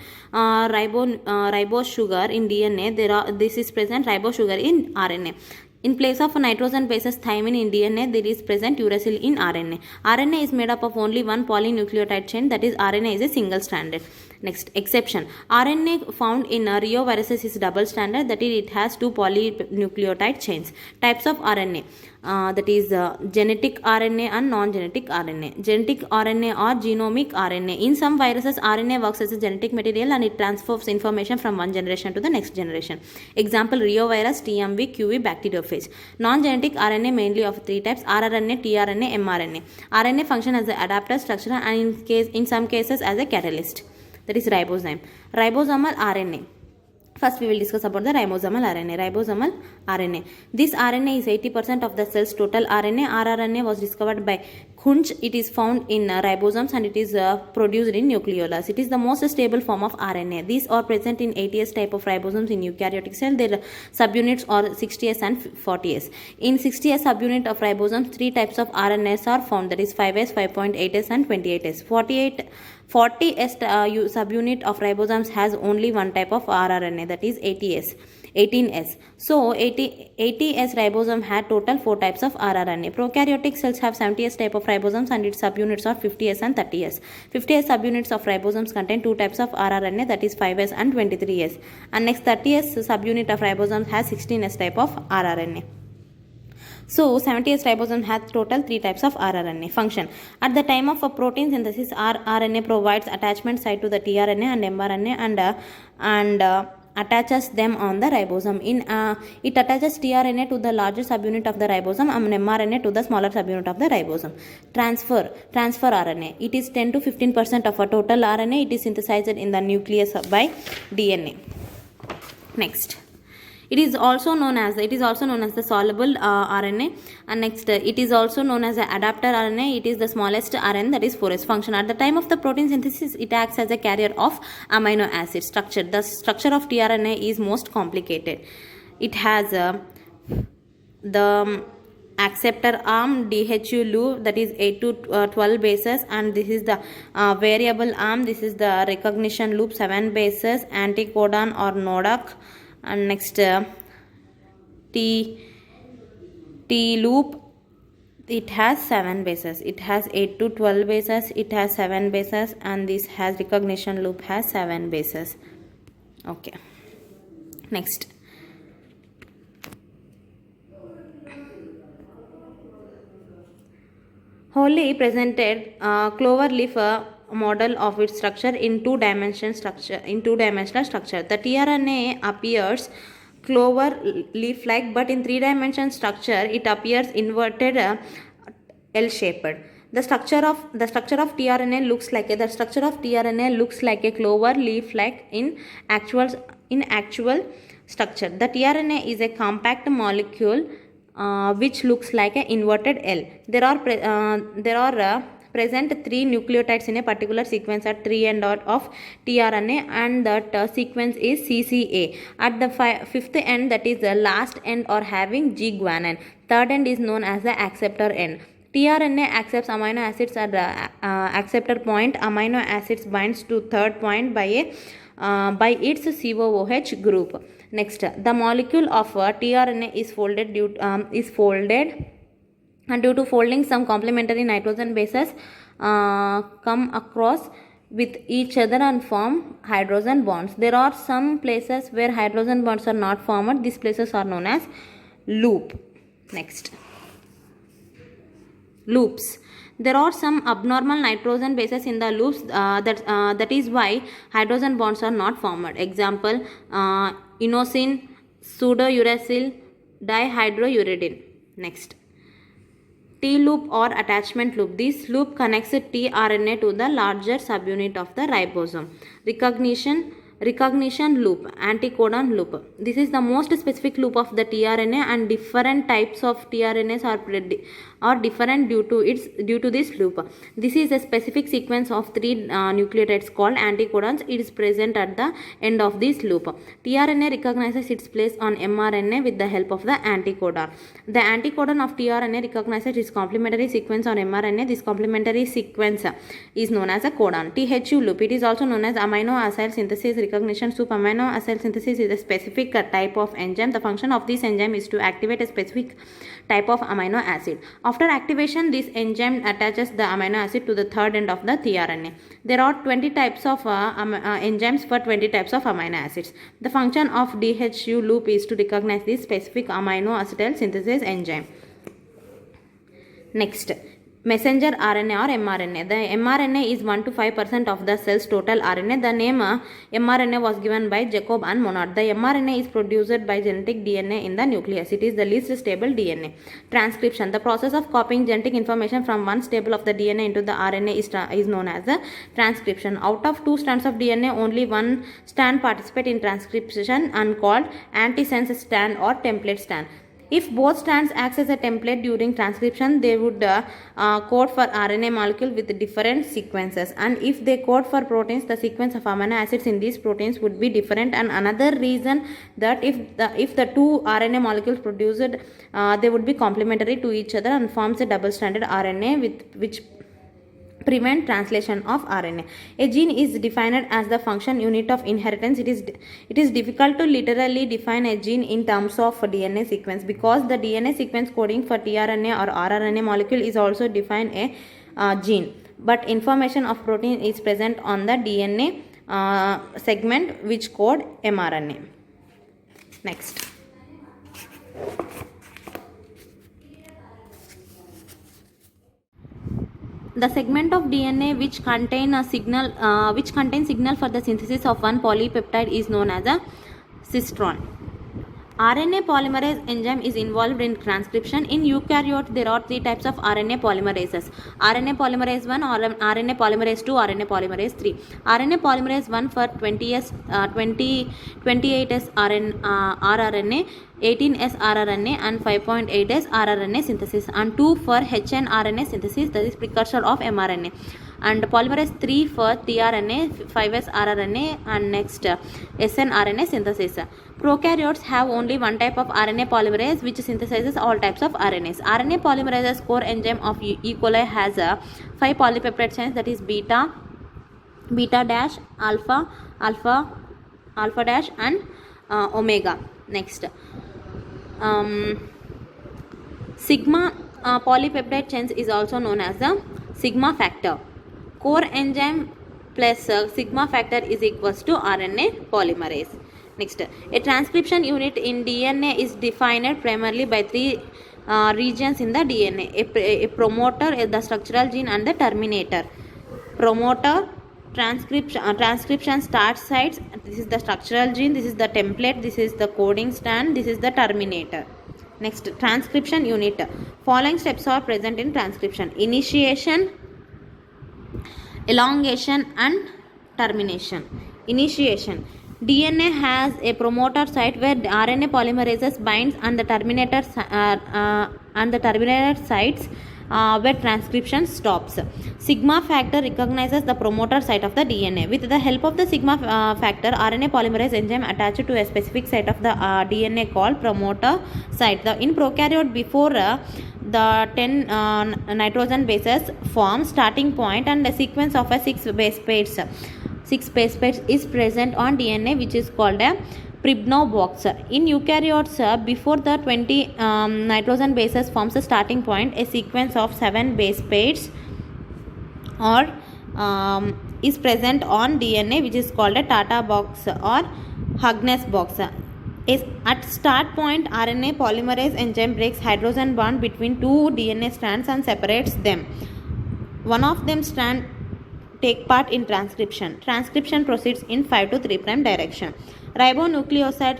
sugar in DNA, this is present ribose sugar in RNA. In place of nitrogen bases thymine in DNA, there is present uracil in RNA. RNA is made up of only one polynucleotide chain, that is RNA is a single stranded. Next, exception. RNA found in reoviruses is double stranded, that is it has 2 polynucleotide chains. Types of RNA, that is genetic RNA and non-genetic RNA. Genetic RNA or genomic RNA. In some viruses, RNA works as a genetic material and it transfers information from one generation to the next generation. Example, reovirus, TMV, QV, bacteriophage. Non-genetic RNA mainly of 3 types: rRNA, tRNA, mRNA. RNA function as an adapter structure and in some cases as a catalyst, that is ribosome. Ribosomal RNA. First we will discuss about the ribosomal RNA. Ribosomal RNA. This RNA is 80% of the cell's total RNA. rRNA was discovered by Kunz. It is found in ribosomes and it is produced in nucleolus. It is the most stable form of RNA. These are present in 80S type of ribosomes in eukaryotic cell. Their subunits are 60S and 40S. In 60S subunit of ribosomes, 3 types of RNAs are found, that is 5S, 5.8S and 28S. 40S subunit of ribosomes has only one type of rRNA, that is 18S. So 80S ribosome had total 4 types of rRNA. Prokaryotic cells have 70S type of ribosomes and its subunits are 50S and 30S. 50S subunits of ribosomes contain 2 types of rRNA, that is 5S and 23S. And next 30S subunit of ribosomes has 16S type of rRNA. So 70S ribosome has total 3 types of rRNA. Function. At the time of a protein synthesis, rRNA provides attachment site to the tRNA and mRNA and attaches them on the ribosome. It attaches tRNA to the larger subunit of the ribosome and mRNA to the smaller subunit of the ribosome. Transfer RNA. It is 10 to 15% of a total RNA. It is synthesized in the nucleus by DNA. Next. It is also known as the soluble RNA. And next, it is also known as the adapter RNA. It is the smallest RNA, that is 4s function. At the time of the protein synthesis, it acts as a carrier of amino acid structure. The structure of tRNA is most complicated. It has the acceptor arm, DHU loop, that is 8 to 12 bases, and this is the variable arm, this is the recognition loop, 7 bases, anticodon or NODAC. And next, T loop, it has 7 bases. It has 8 to 12 bases, it has 7 bases, and this has recognition loop has 7 bases. Okay, next. Holly presented clover leaf model of its structure in two-dimensional structure. The tRNA appears clover leaf-like, but in three-dimensional structure it appears inverted L-shaped. The structure of tRNA looks like a clover leaf-like in actual structure. The tRNA is a compact molecule which looks like an inverted L. There are present 3 nucleotides in a particular sequence at 3 end of tRNA, and that sequence is CCA. At the 5th end, that is the last end, or having G guanine. Third end is known as the acceptor end. tRNA accepts amino acids at the acceptor point. Amino acids binds to third point by its COOH group. Next, the molecule of tRNA is folded and due to folding, some complementary nitrogen bases come across with each other and form hydrogen bonds. There are some places where hydrogen bonds are not formed. These places are known as loop. Next, loops. There are some abnormal nitrogen bases in the loops. That is why hydrogen bonds are not formed. Example, inosine, pseudouracil, dihydrouridine. Next, T loop or attachment loop. This loop connects tRNA to the larger subunit of the ribosome. Recognition loop, anticodon loop. This is the most specific loop of the tRNA, and different types of tRNAs are different due to this loop. This is a specific sequence of 3 nucleotides called anticodons. It is present at the end of this loop. tRNA recognizes its place on mRNA with the help of the anticodon. The anticodon of tRNA recognizes its complementary sequence on mRNA. This complementary sequence is known as a codon. THU loop. It is also known as amino acid synthesis recognition loop. Amino acid synthesis is a specific type of enzyme. The function of this enzyme is to activate a specific type of amino acid. After activation, this enzyme attaches the amino acid to the third end of the tRNA. There are 20 types of enzymes for 20 types of amino acids. The function of DHU loop is to recognize this specific amino acetyl synthesis enzyme. Next, messenger RNA or mRNA. The mRNA is 1 to 5% of the cell's total RNA. The name mRNA was given by Jacob and Monod. The mRNA is produced by genetic DNA in the nucleus. It is the least stable DNA. Transcription. The process of copying genetic information from one stable of the DNA into the RNA is known as the transcription. Out of 2 strands of DNA, only 1 strand participates in transcription and called antisense strand or template strand. If both strands act as a template during transcription, they would code for RNA molecule with different sequences. And if they code for proteins, the sequence of amino acids in these proteins would be different. And another reason that if the 2 RNA molecules produced, they would be complementary to each other and forms a double-stranded RNA which prevent translation of RNA. A gene is defined as the function unit of inheritance. It is difficult to literally define a gene in terms of DNA sequence, because the DNA sequence coding for tRNA or rRNA molecule is also defined a gene. But information of protein is present on the DNA segment which code mRNA. Next. The segment of DNA which contains signal for the synthesis of one polypeptide is known as a cistron. RNA polymerase enzyme is involved in transcription. In eukaryotes, there are three types of RNA polymerases: RNA polymerase 1, or RNA polymerase 2, RNA polymerase 3. RNA polymerase 1 for 28S rRNA, 18S rRNA, and 5.8S rRNA synthesis, and 2 for hnRNA synthesis, that is precursor of mRNA, and polymerase 3 for tRNA, 5S rRNA, and next snRNA synthesis. Prokaryotes have only one type of RNA polymerase which synthesizes all types of RNAs. RNA polymerase's core enzyme of E. coli has 5 polypeptide chains, that is beta dash, alpha dash, and omega. Next, sigma polypeptide chains is also known as the sigma factor. Core enzyme plus sigma factor is equals to RNA polymerase. Next, a transcription unit in DNA is defined primarily by three regions in the DNA: a promoter, the structural gene, and the terminator. Promoter, transcription start sites, this is the structural gene, this is the template, this is the coding strand, this is the terminator. Next, transcription unit. Following steps are present in transcription: initiation, elongation, and termination. Initiation. DNA has a promoter site where the RNA polymerases binds, and the terminator sites where transcription stops. Sigma factor recognizes the promoter site of the DNA. With the help of the sigma factor, RNA polymerase enzyme attached to a specific site of the DNA called promoter site. In prokaryote, before the 10 nitrogen bases form starting point, and a sequence of 6 base pairs is present on DNA, which is called a Pribnow box. In eukaryotes, before the 20 nitrogen bases forms a starting point, a sequence of 7 base pairs is present on DNA, which is called a Tata box or Huggins box. At start point, RNA polymerase enzyme breaks hydrogen bond between two DNA strands and separates them. One of them strand take part in transcription. Transcription proceeds in 5 to 3' direction. Ribonucleoside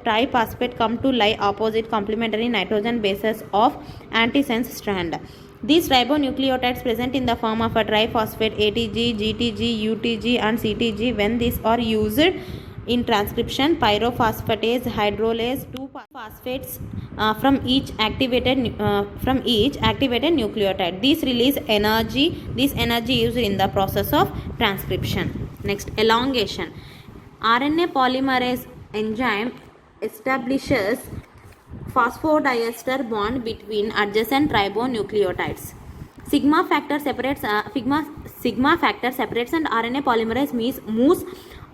triphosphate come to lie opposite complementary nitrogen bases of antisense strand. These ribonucleotides present in the form of a triphosphate ATG, GTG, UTG, and CTG. When these are used in transcription, pyrophosphatase hydrolase 2 phosphates from each activated nucleotide. These release energy. This energy used in the process of transcription. Next, elongation. RNA polymerase enzyme establishes phosphodiester bond between adjacent ribonucleotides. Sigma factor separates and RNA polymerase moves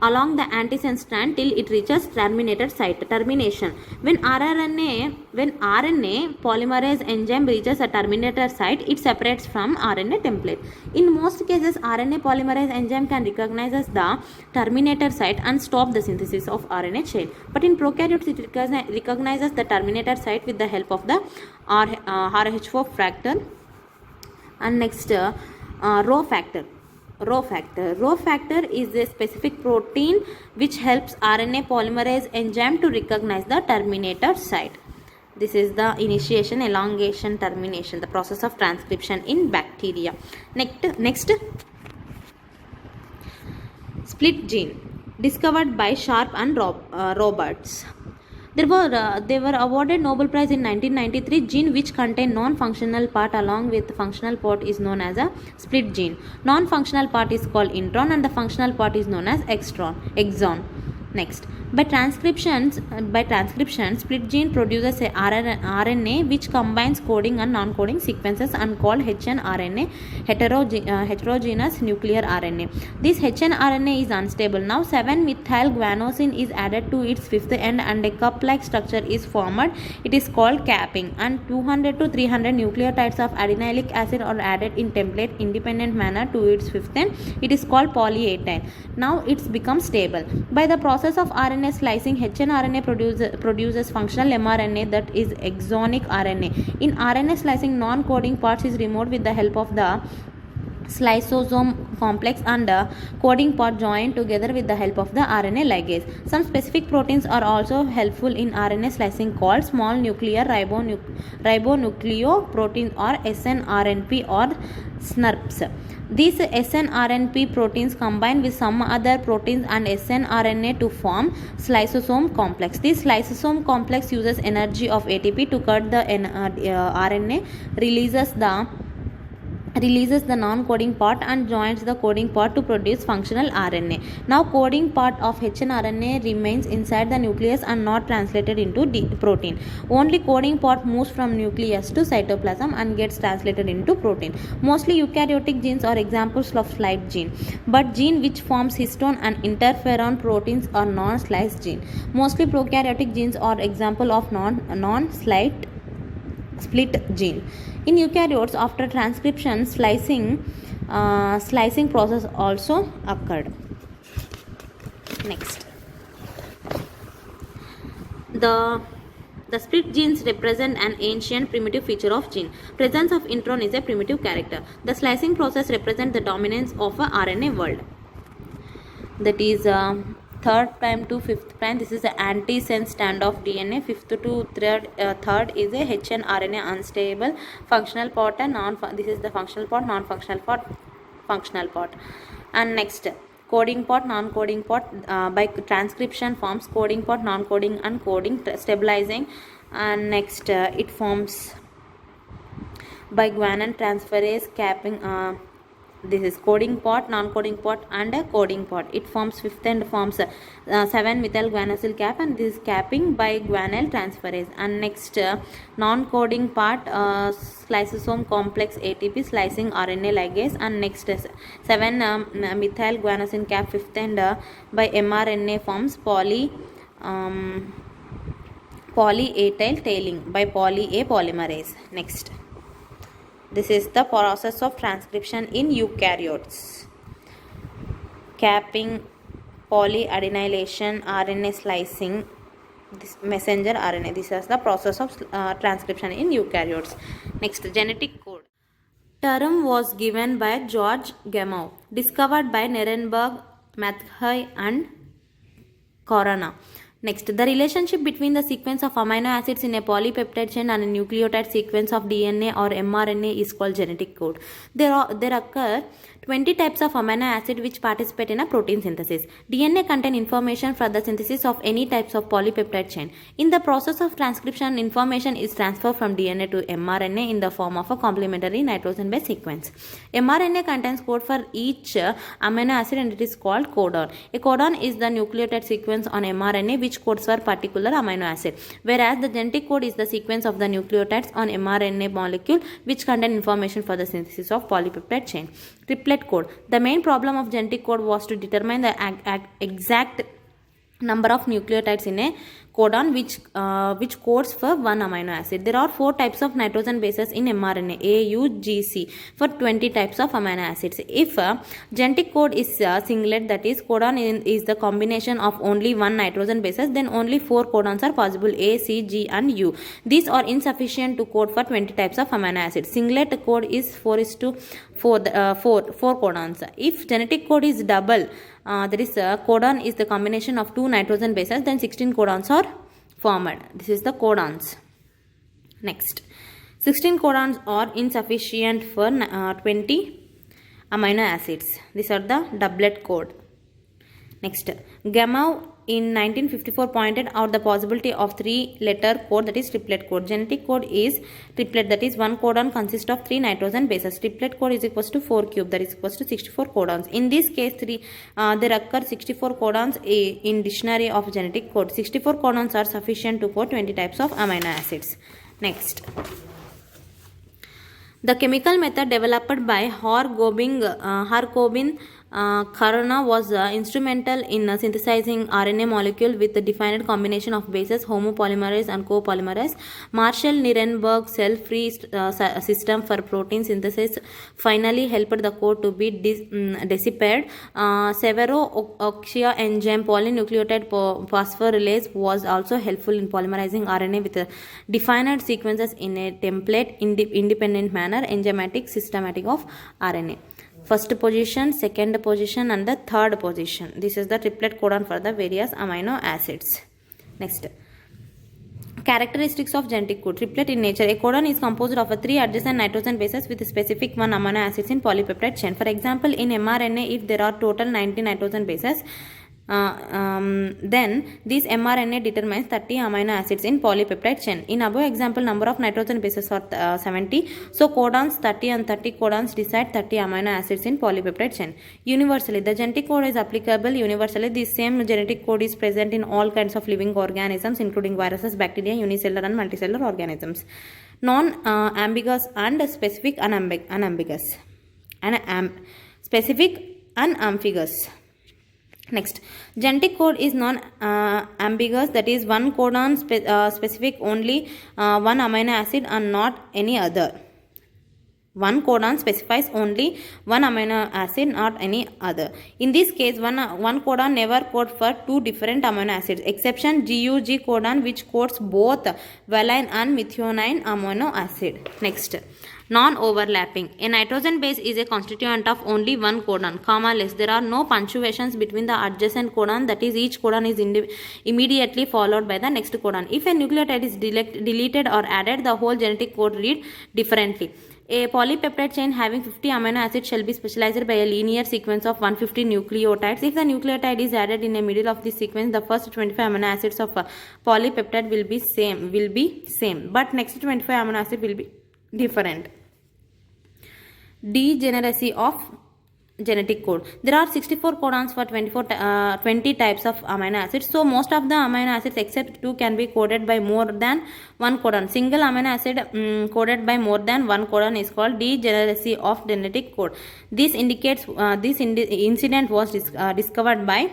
along the antisense strand till it reaches terminator site. Termination. When RNA polymerase enzyme reaches a terminator site, it separates from RNA template. In most cases, RNA polymerase enzyme can recognize the terminator site and stop the synthesis of RNA chain. But in prokaryotes, it recognizes the terminator site with the help of the RH4 factor. And next, Rho factor. Rho factor is a specific protein which helps RNA polymerase enzyme to recognize the terminator site. This is the initiation, elongation, termination, the process of transcription in bacteria. Next, split gene, discovered by Sharp and Roberts. They were awarded Nobel Prize in 1993. Gene which contain non-functional part along with functional part is known as a split gene. Non-functional part is called intron and the functional part is known as exon. Next, by transcription, split gene produces a RNA which combines coding and non-coding sequences and called hnRNA, heterogeneous nuclear RNA. This hnRNA is unstable. Now 7-methylguanosine is added to its fifth end and a cup-like structure is formed. It is called capping, and 200 to 300 nucleotides of adenylic acid are added in template independent manner to its fifth end. It is called poly-A type. Now it's become stable. By the process of RNA slicing, hnRNA produces functional mRNA, that is exonic RNA. In RNA slicing, non-coding parts is removed with the help of the Slicosome complex and coding part joined together with the help of the RNA ligase. Some specific proteins are also helpful in RNA slicing called small nuclear ribonucleoproteins or snRNP or SNRPs. These snRNP proteins combine with some other proteins and snRNA to form slicosome complex. This slicosome complex uses energy of ATP to cut the RNA, releases the non-coding part and joins the coding part to produce functional RNA. Now coding part of hnRNA remains inside the nucleus and not translated into protein. Only coding part moves from nucleus to cytoplasm and gets translated into protein. Mostly eukaryotic genes are examples of spliced gene, but gene which forms histone and interferon proteins are non-spliced gene. Mostly prokaryotic genes are example of non-split gene. In eukaryotes, after transcription, slicing process also occurred. Next, the split genes represent an ancient primitive feature of gene. Presence of intron is a primitive character. The slicing process represents the dominance of a RNA world. That is third prime to fifth prime. This is the antisense standoff DNA. Fifth to third is a hnRNA unstable functional part and this is the functional part, non-functional part, functional part. And next, coding part, non-coding part by transcription forms coding part, non-coding and coding stabilizing. And next, it forms by guanine transferase capping. This is coding part, non-coding part and a coding part. It forms fifth and forms 7-methyl guanylyl cap, and this is capping by guanyl transferase. And next, non-coding part, slicosome complex ATP slicing RNA ligase. And next, 7-methyl guanosine cap fifth and by mRNA forms polyatyl tailing by poly A polymerase. Next, this is the process of transcription in eukaryotes. Capping, polyadenylation, RNA slicing, this messenger RNA. This is the process of transcription in eukaryotes. Next, genetic code. Term was given by George Gamow, discovered by Nirenberg, Matthaei and Corona. Next, the relationship between the sequence of amino acids in a polypeptide chain and a nucleotide sequence of DNA or mRNA is called genetic code. There occur 20 types of amino acid which participate in a protein synthesis. DNA contain information for the synthesis of any types of polypeptide chain. In the process of transcription, information is transferred from DNA to mRNA in the form of a complementary nitrogen-based sequence. mRNA contains code for each amino acid and it is called codon. A codon is the nucleotide sequence on mRNA which codes for particular amino acid, whereas the genetic code is the sequence of the nucleotides on mRNA molecule which contain information for the synthesis of polypeptide chain. Triplet code. The main problem of genetic code was to determine the exact number of nucleotides in a codon which codes for one amino acid. There are 4 types of nitrogen bases in mRNA, A, U, G, C, for 20 types of amino acids. If genetic code is singlet, that is codon is the combination of only one nitrogen bases, then only 4 codons are possible, A, C, G and U. These are insufficient to code for 20 types of amino acids. Singlet code is 4:4 codons. If genetic code is double, that is codon is the combination of 2 nitrogen bases, then 16 codons are formed. This is the codons. Next, 16 codons are insufficient for 20 amino acids. These are the doublet code. Next, Gamow in 1954 pointed out the possibility of 3-letter code, that is triplet code. Genetic code is triplet, that is one codon consists of 3 nitrogen bases. Triplet code is equals to 4 cube, that is equals to 64 codons. In this case, there occur 64 codons in dictionary of genetic code. 64 codons are sufficient to code 20 types of amino acids. Next, the chemical method developed by Hargobin Corona was instrumental in synthesizing RNA molecule with the defined combination of bases, homopolymerase and copolymerase. Marshall-Nirenberg cell-free system for protein synthesis finally helped the code to be deciphered. Severo-Oxia enzyme polynucleotide phosphorylase was also helpful in polymerizing RNA with defined sequences in a template independent manner, enzymatic systematic of RNA. first position, second position, and the third position. This is the triplet codon for the various amino acids. Next, characteristics of genetic code. Triplet in nature. A codon is composed of 3 adjacent nitrogen bases with specific 1 amino acids in polypeptide chain. For example, in mRNA, if there are total 90 nitrogen bases, then this mRNA determines 30 amino acids in polypeptide chain. In above example, number of nitrogen bases are 70. So codons 30 and 30 codons decide 30 amino acids in polypeptide chain. Universally, the genetic code is applicable universally. The same genetic code is present in all kinds of living organisms, including viruses, bacteria, unicellular and multicellular organisms. Non-ambiguous and specific unambiguous. Specific unambiguous. Next, genetic code is non-ambiguous, that is one codon specific only one amino acid and not any other. One codon specifies only one amino acid, not any other. In this case, one codon never codes for two different amino acids. Exception GUG codon, which codes both valine and methionine amino acid. Next, non-overlapping. A nitrogen base is a constituent of only one codon, comma-less. There are no punctuations between the adjacent codon, that is, each codon is immediately followed by the next codon. If a nucleotide is deleted or added, the whole genetic code read differently. A polypeptide chain having 50 amino acids shall be specialized by a linear sequence of 150 nucleotides. If the nucleotide is added in the middle of this sequence, the first 25 amino acids of a polypeptide will be same, but next 25 amino acid will be different. Degeneracy of genetic code. There are 64 codons for 20 types of amino acids. So most of the amino acids except 2 can be coded by more than one codon. Single amino acid coded by more than one codon is called degeneracy of genetic code. This indicates this incident was discovered by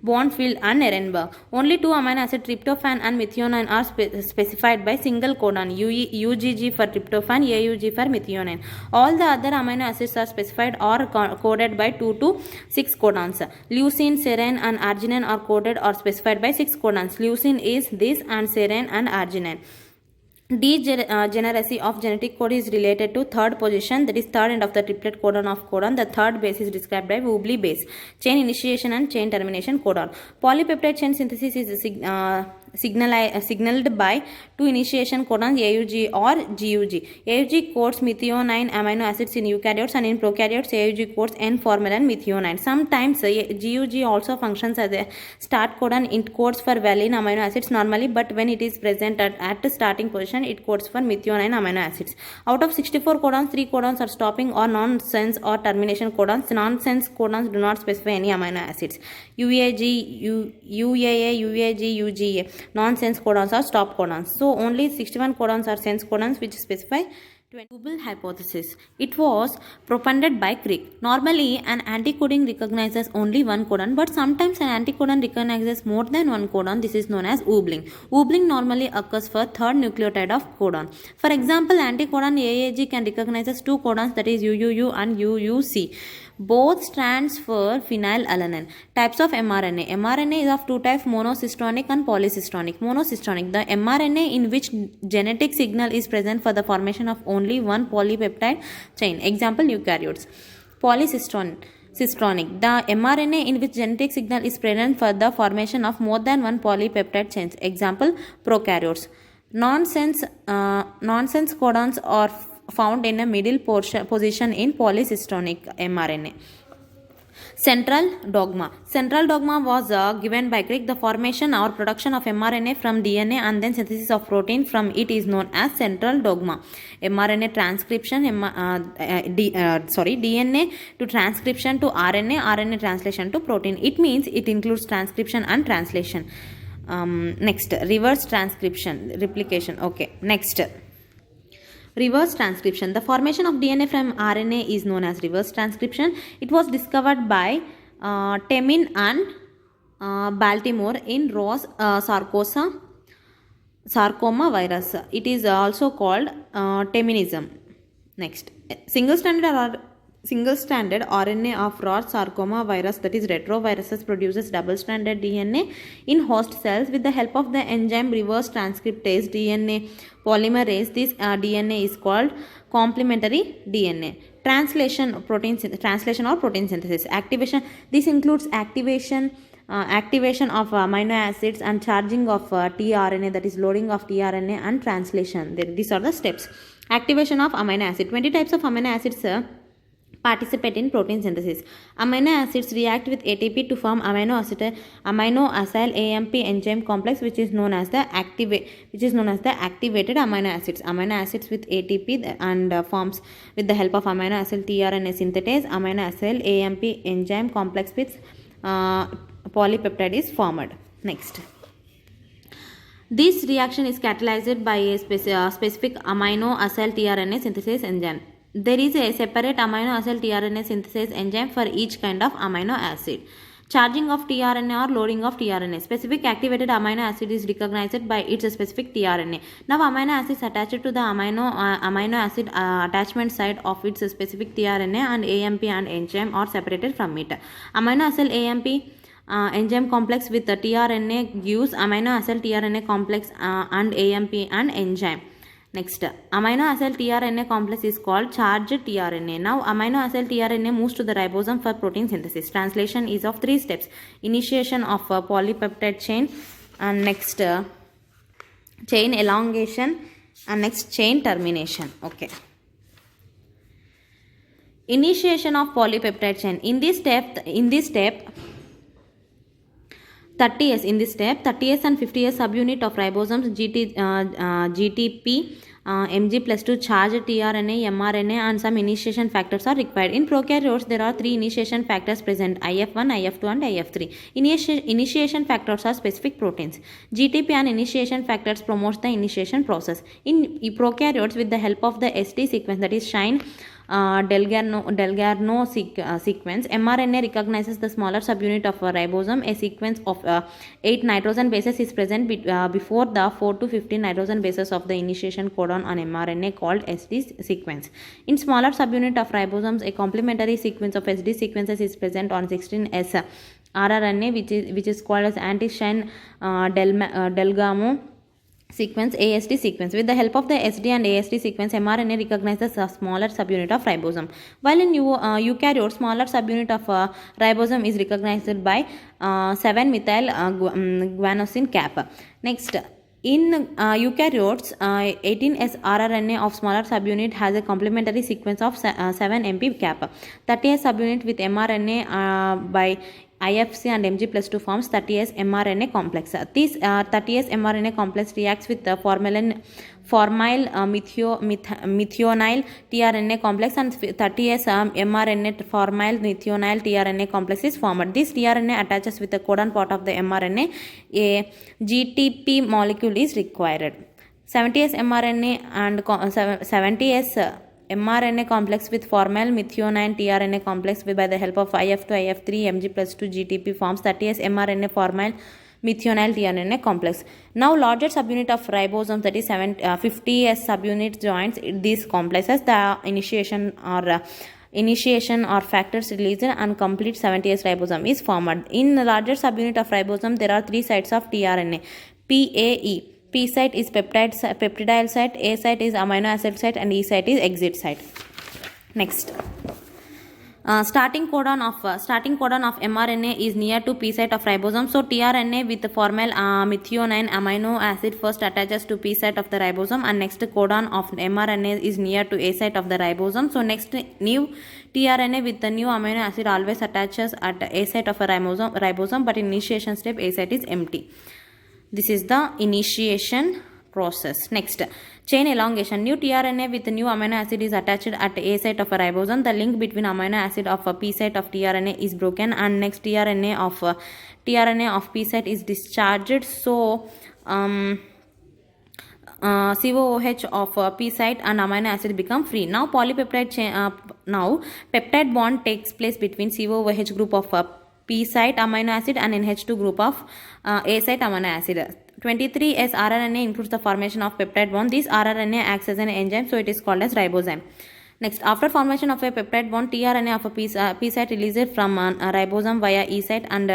Bonfield and Ehrenberg. Only 2 amino acids, tryptophan and methionine, are specified by single codon, UGG for tryptophan, AUG for methionine. All the other amino acids are specified or coded by 2 to 6 codons. Leucine, serine and arginine are coded or specified by 6 codons. Leucine is this and serine and arginine. Degeneracy of genetic code is related to third position, that is third end of the triplet codon of codon. The third base is described by Wobbly base. Chain initiation and chain termination codon. Polypeptide chain synthesis is signaled by two initiation codons, AUG or GUG. AUG codes methionine amino acids in eukaryotes, and in prokaryotes AUG codes N-formyline methionine. Sometimes GUG also functions as a start codon. It codes for valine amino acids normally, but when it is present at the starting position, it codes for methionine amino acids. Out of 64 codons, 3 codons are stopping or nonsense or termination codons. Nonsense codons do not specify any amino acids. UAG, UAA, UAG, UGA. Non-sense codons are stop codons. So only 61 codons are sense codons which specify Double hypothesis. It was propounded by Crick. Normally, an anticodon recognizes only one codon, but sometimes an anticodon recognizes more than one codon. This is known as oobling. Oobling normally occurs for third nucleotide of codon. For example, anticodon AAG can recognize two codons, that is UUU and UUC. Both stands for phenylalanine. Types of mRNA. mRNA is of two types, monocystonic and polycystonic. Monocystonic, the mRNA in which genetic signal is present for the formation of only one polypeptide chain. Example, eukaryotes. Polycystonic, the mRNA in which genetic signal is present for the formation of more than one polypeptide chains. Example, prokaryotes. Nonsense codons are found in a middle position in polycystonic mRNA. Central dogma. Central dogma was given by Crick. The formation or production of mRNA from DNA and then synthesis of protein from it is known as central dogma. mRNA transcription, DNA to transcription to RNA, RNA translation to protein. It means it includes transcription and translation. Next, reverse transcription, replication. Okay, next. Reverse transcription. The formation of DNA from RNA is known as reverse transcription. It was discovered by Temin and Baltimore in Ross sarcoma virus. It is also called Teminism. Next, single stranded single-stranded RNA of rot sarcoma virus, that is retroviruses, produces double-stranded DNA in host cells with the help of the enzyme reverse transcriptase DNA polymerase. This DNA is called complementary DNA. Translation or protein synthesis. Activation. This includes activation of amino acids and charging of tRNA, that is loading of tRNA, and translation. These are the steps. Activation of amino acid. 20 types of amino acids participate in protein synthesis. Amino acids react with ATP to form amino acyl AMP enzyme complex, which is known as the activated amino acids. Amino acids with ATP and forms with the help of amino acyl tRNA synthetase. Amino acyl AMP enzyme complex with polypeptide is formed. Next. This reaction is catalyzed by a specific amino acyl tRNA synthesis enzyme. There is a separate amino acyl tRNA synthesis enzyme for each kind of amino acid. Charging of tRNA or loading of tRNA. Specific activated amino acid is recognized by its specific tRNA. Now amino acids attached to the amino acid attachment site of its specific tRNA and AMP and enzyme are separated from it. Amino acyl AMP enzyme complex with the tRNA gives amino acyl tRNA complex and AMP and enzyme. Next, amino acyl tRNA complex is called charged tRNA. Now, amino acyl tRNA moves to the ribosome for protein synthesis. Translation is of 3 steps. Initiation of polypeptide chain, and next chain elongation, and next chain termination. Okay. Initiation of polypeptide chain. In this step 30S and 50S subunit of ribosomes GTP Mg plus 2 charged tRNA, mRNA and some initiation factors are required. In prokaryotes, there are 3 initiation factors present: IF1, IF2 and IF3. Initiation factors are specific proteins. GTP and initiation factors promotes the initiation process. In prokaryotes, with the help of the ST sequence, that is Shine Delgarno sequence, mRNA recognizes the smaller subunit of a ribosome. A sequence of 8 nitrogen bases is present before the 4 to 15 nitrogen bases of the initiation codon on mRNA, called SD sequence. In smaller subunit of ribosomes, a complementary sequence of SD sequences is present on 16S rRNA, which is called as anti-Shine Delgamo sequence, ASD sequence. With the help of the SD and ASD sequence, mRNA recognizes a smaller subunit of ribosome. While in eukaryotes, smaller subunit of ribosome is recognized by 7-methyl guanosine cap. Next, in eukaryotes, 18S rRNA of smaller subunit has a complementary sequence of 7-MP cap. 30S subunit with mRNA by IFC and Mg plus 2 forms 30S mRNA complex. This 30S mRNA complex reacts with the formyl methionine tRNA complex, and 30S mRNA formyl methionine tRNA complex is formed. This tRNA attaches with the codon part of the mRNA. A GTP molecule is required. 70S mRNA and 70S mRNA complex with formyl methionine tRNA complex by the help of IF2 IF3 Mg plus 2 GTP forms 30S mRNA formyl methionine tRNA complex. Now larger subunit of ribosomes, that is 50S subunit, joins these complexes. The initiation or factors released and complete 70S ribosome is formed. In the larger subunit of ribosome, there are 3 sites of tRNA: PAE. P site is peptidyl site, A site is amino acid site, and E site is exit site. Next, starting codon of mRNA is near to P site of ribosome. So tRNA with the formyl methionine amino acid first attaches to P site of the ribosome, and next codon of mRNA is near to A site of the ribosome. So next, new tRNA with the new amino acid always attaches at A site of a ribosome, but in initiation step A site is empty. This is the initiation process. Next, chain elongation. New tRNA with new amino acid is attached at A site of a ribosome. The link between amino acid of a P site of tRNA is broken, and next tRNA of P site is discharged. So COOH of P site and amino acid become free. Now polypeptide chain. Now peptide bond takes place between COOH group of P site amino acid and NH2 group of A site amino acid. 23S rRNA includes the formation of peptide bond. This rRNA acts as an enzyme, so it is called as ribozyme. Next, after formation of a peptide bond, tRNA of a P site released from a ribosome via E site and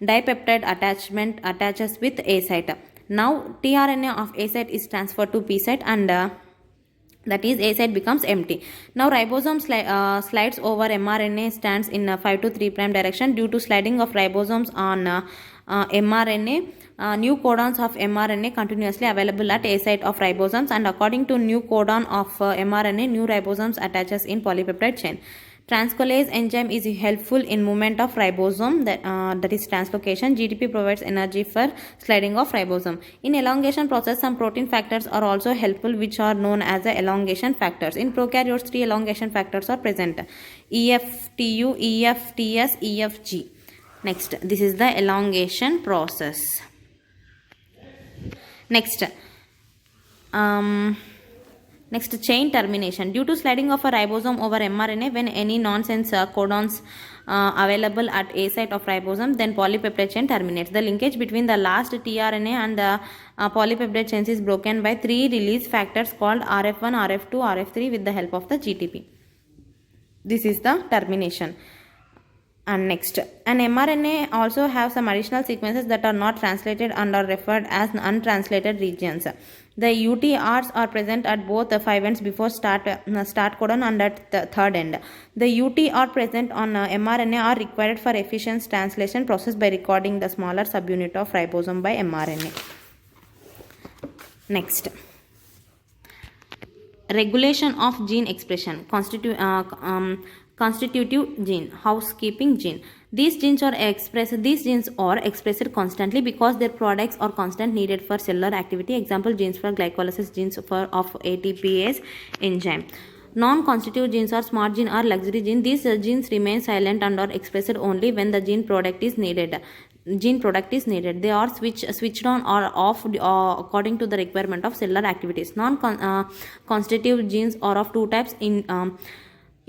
dipeptide attachment attaches with A site. Now, tRNA of A site is transferred to P site and that is A site becomes empty. Now ribosome slides over mRNA stands in 5 to 3' direction due to sliding of ribosomes on mRNA. New codons of mRNA continuously available at A site of ribosomes, and according to new codon of mRNA, new ribosomes attaches in polypeptide chain. Transcolase enzyme is helpful in movement of ribosome, that is translocation. GTP provides energy for sliding of ribosome. In elongation process, some protein factors are also helpful, which are known as the elongation factors. In prokaryotes, 3 elongation factors are present: EFTU, EFTS, EFG. Next, this is the elongation process. Next, chain termination. Due to sliding of a ribosome over mRNA, when any nonsense codons available at A site of ribosome, then polypeptide chain terminates. The linkage between the last tRNA and the polypeptide chains is broken by 3 release factors called RF1, RF2, RF3 with the help of the GTP. This is the termination. And next, an mRNA also have some additional sequences that are not translated and are referred as untranslated regions. The UTRs are present at both the 5 ends before start codon and at the third end. The UTR present on mRNA are required for efficient translation process by recording the smaller subunit of ribosome by mRNA. Next, regulation of gene expression. Constitutive gene, housekeeping gene. These genes are expressed constantly because their products are constant needed for cellular activity. Example, genes for glycolysis, genes of ATPase enzyme. Non-constitutive genes are smart gene or luxury gene. These genes remain silent and are expressed only when the gene product is needed. They are switched on or off according to the requirement of cellular activities. Non-constitutive genes are of 2 types: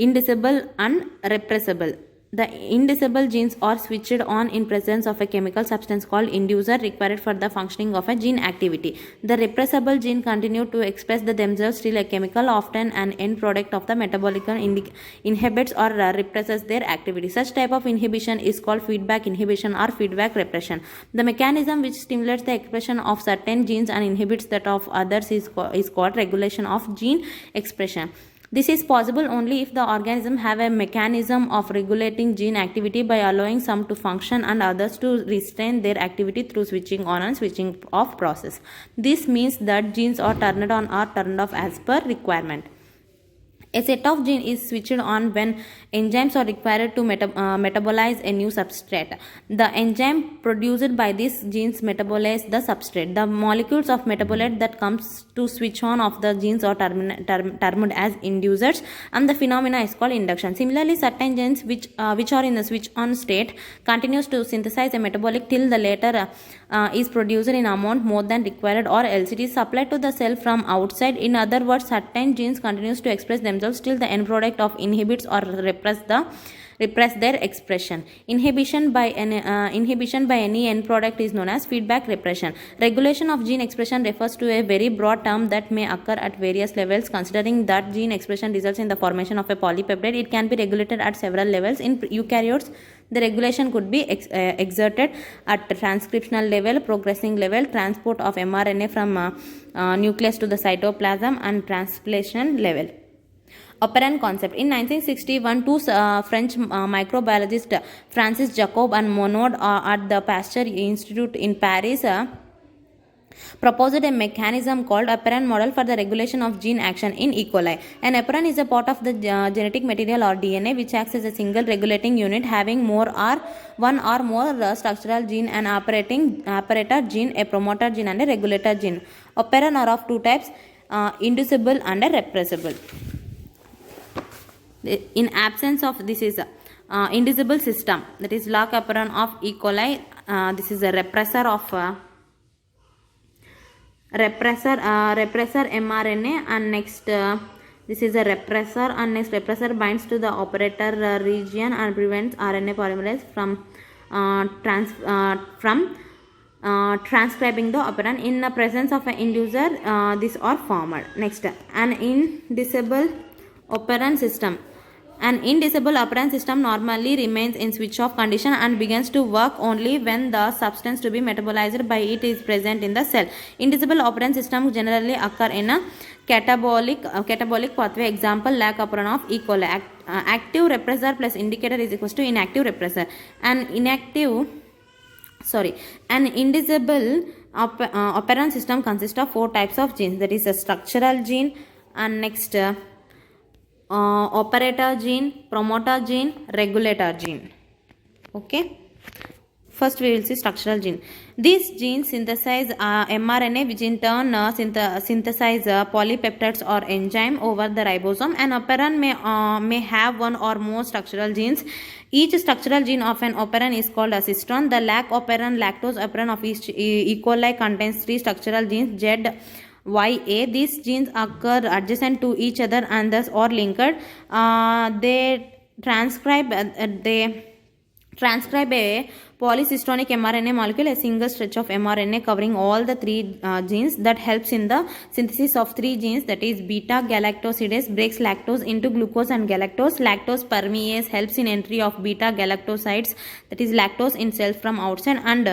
indicible and repressible. The indicible genes are switched on in presence of a chemical substance called inducer required for the functioning of a gene activity. The repressible gene continue to express themselves till a chemical, often an end product of the metabolic, inhibits or represses their activity. Such type of inhibition is called feedback inhibition or feedback repression. The mechanism which stimulates the expression of certain genes and inhibits that of others is called regulation of gene expression. This is possible only if the organism have a mechanism of regulating gene activity by allowing some to function and others to restrain their activity through switching on and switching off process. This means that genes are turned on or turned off as per requirement. A set of genes is switched on when enzymes are required to metabolize a new substrate. The enzyme produced by these genes metabolize the substrate. The molecules of metabolite that comes to switch on of the genes are termed as inducers, and the phenomena is called induction. Similarly, certain genes which are in the switch on state continues to synthesize a metabolic till the later is produced in amount more than required, or else it is supplied to the cell from outside. In other words, certain genes continues to express themselves till the end product of inhibits or repress their expression. Inhibition by any end product is known as feedback repression. Regulation of gene expression refers to a very broad term that may occur at various levels. Considering that gene expression results in the formation of a polypeptide, it can be regulated at several levels. In eukaryotes, the regulation could be exerted at transcriptional level, progressing level, transport of mRNA from nucleus to the cytoplasm, and translation level. Operand concept. In 1961, two French microbiologists, Francis Jacob and Monod, at the Pasteur Institute in Paris, proposed a mechanism called operand model for the regulation of gene action in E. coli. An operand is a part of the genetic material or DNA which acts as a single regulating unit having one or more structural gene, an apparator gene, a promoter gene, and a regulator gene. Operand are of 2 types, inducible and repressible. In absence of this is indicible system, that is log operand of E. coli. This is a repressor of repressor mRNA, and next this is a repressor, and next repressor binds to the operator region and prevents RNA polymerase from transcribing the operand. In the presence of an inducer, these are formed. Next, an indicible operand system. An indivisible operand system normally remains in switch-off condition and begins to work only when the substance to be metabolized by it is present in the cell. Indivisible operand systems generally occur in a catabolic pathway. Example, lac operon of E. coli. Active repressor plus indicator is equals to inactive repressor. An indivisible operand system consists of 4 types of genes, that is a structural gene, and next operator gene, promoter gene, regulator gene. Okay, first we will see structural gene. These genes synthesize mRNA, which in turn synthesize polypeptides or enzyme over the ribosome. An operand may have one or more structural genes. Each structural gene of an operand is called a cistron. The lac operand, lactose operand of each E. coli contains 3 structural genes, Z, Y, A. These genes occur adjacent to each other and thus are linked. They transcribe a polycistronic mRNA molecule, a single stretch of mRNA covering all the 3 genes that helps in the synthesis of 3 genes, that is beta galactosidase breaks lactose into glucose and galactose. Lactose permease helps in entry of beta galactosides, that is lactose in cells from outside, and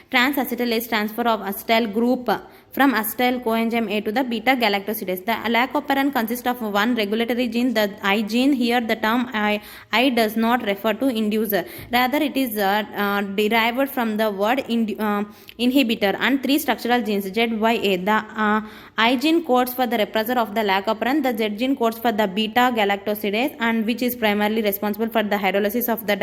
transacetylase transfer of acetyl group from acetyl coenzyme A to the beta galactosidase. The lac operand consists of one regulatory gene, the I gene. Here the term I does not refer to inducer, rather it is derived from the word inhibitor, and 3 structural genes, Z, Y, A. The I gene codes for the repressor of the lac operand, the Z gene codes for the beta galactosidase, and which is primarily responsible for the hydrolysis of the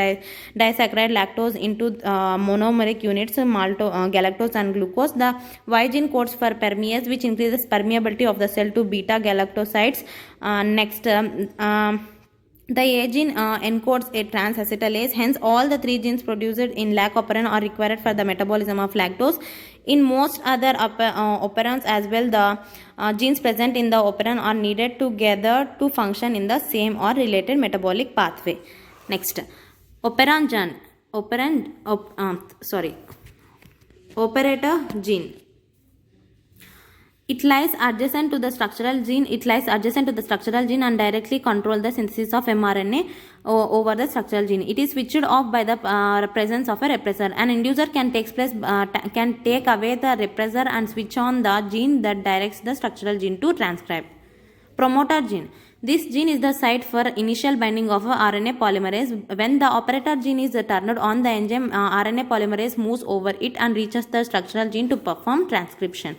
disaccharide lactose into monomeric units, galactose and glucose. The Y gene codes for permease, which increases permeability of the cell to beta galactosides. The A gene encodes a transacetylase. Hence, all the 3 genes produced in lac operand are required for the metabolism of lactose. In most other operands as well, the genes present in the operand are needed together to function in the same or related metabolic pathway. Next, operator gene. It lies adjacent to the structural gene. And directly control the synthesis of mRNA over the structural gene. It is switched off by the presence of a repressor. An inducer can take away the repressor and switch on the gene that directs the structural gene to transcribe. Promoter gene. This gene is the site for initial binding of RNA polymerase. When the operator gene is turned on, the enzyme RNA polymerase moves over it and reaches the structural gene to perform transcription.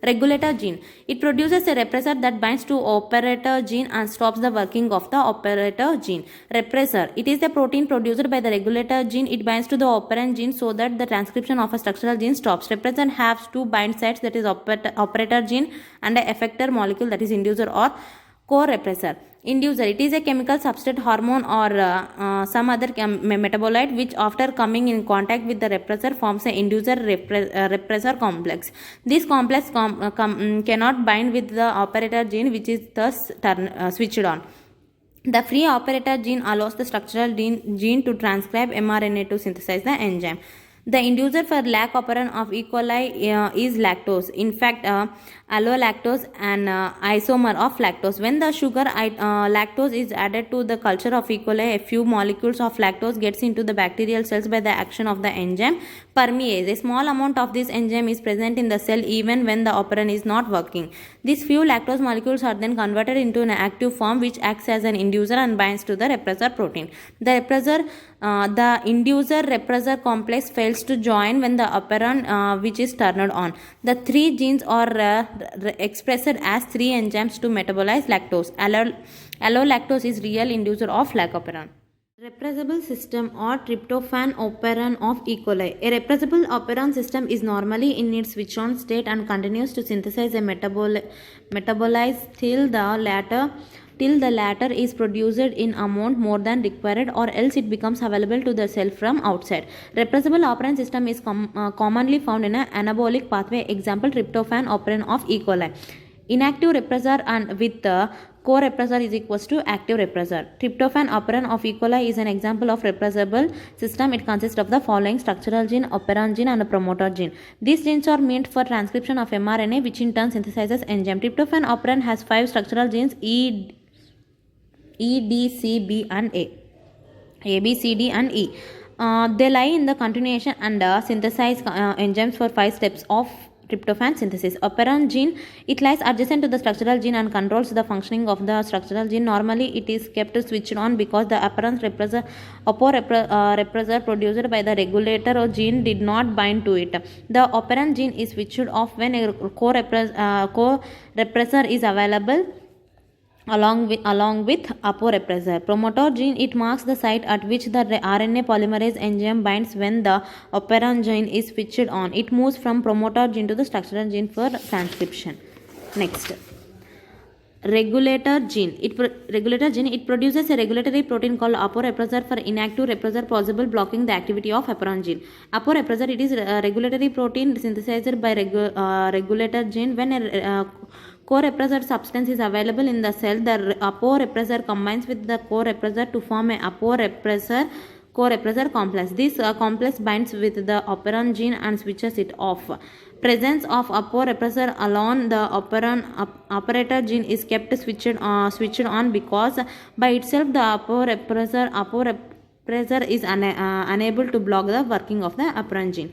Regulator gene. It produces a repressor that binds to operator gene and stops the working of the operator gene. Repressor. It is the protein produced by the regulator gene. It binds to the operand gene so that the transcription of a structural gene stops. Repressor has 2 bind sites, that is operator gene and an effector molecule, that is inducer or co-repressor. Inducer. It is a chemical substrate, hormone or some other metabolite which after coming in contact with the repressor forms an inducer repressor complex. This complex cannot bind with the operator gene, which is thus switched on. The free operator gene allows the structural gene to transcribe mRNA to synthesize the enzyme. The inducer for lac operand of E. coli is lactose. In fact, allolactose, an isomer of lactose. When the sugar lactose is added to the culture of E. coli, a few molecules of lactose gets into the bacterial cells by the action of the enzyme permease. A small amount of this enzyme is present in the cell even when the operand is not working. These few lactose molecules are then converted into an active form which acts as an inducer and binds to the repressor protein. The inducer repressor complex fails to join when the operand which is turned on. The 3 genes are expressed as 3 enzymes to metabolize lactose. Allolactose is real inducer of lac operand. Repressible system or tryptophan operand of E. coli. A repressible operand system is normally in its switch-on state and continues to synthesize a metabolize till the latter is produced in amount more than required, or else it becomes available to the cell from outside. Repressible operand system is commonly found in an anabolic pathway. Example, tryptophan operand of E. coli. Inactive repressor and with co-repressor is equals to active repressor. Tryptophan operand of E. coli is an example of repressible system. It consists of the following: structural gene, operand gene and a promoter gene. These genes are meant for transcription of mRNA, which in turn synthesizes enzyme. Tryptophan operand has 5 structural genes, E, D, C, B and A, B, C, D and E. They lie in the continuation and synthesize enzymes for 5 steps of tryptophan synthesis. Operon gene, it lies adjacent to the structural gene and controls the functioning of the structural gene. Normally, it is kept switched on because the operon repressor produced by the regulator or gene did not bind to it. The operon gene is switched off when a co-repressor is available along with aporepressor. Promoter gene, it marks the site at which the RNA polymerase enzyme binds when the operon gene is switched on. It moves from promoter gene to the structural gene for transcription. Next, regulator gene. It produces a regulatory protein called aporepressor for inactive repressor possible blocking the activity of operon gene. Aporepressor, it is a regulatory protein synthesized by regulator gene. When a co-repressor substance is available in the cell, the aporepressor combines with the co-repressor to form a co-repressor complex. This complex binds with the operon gene and switches it off. Presence of aporepressor alone, the operator gene is kept switched on because by itself the aporepressor is unable to block the working of the operon gene.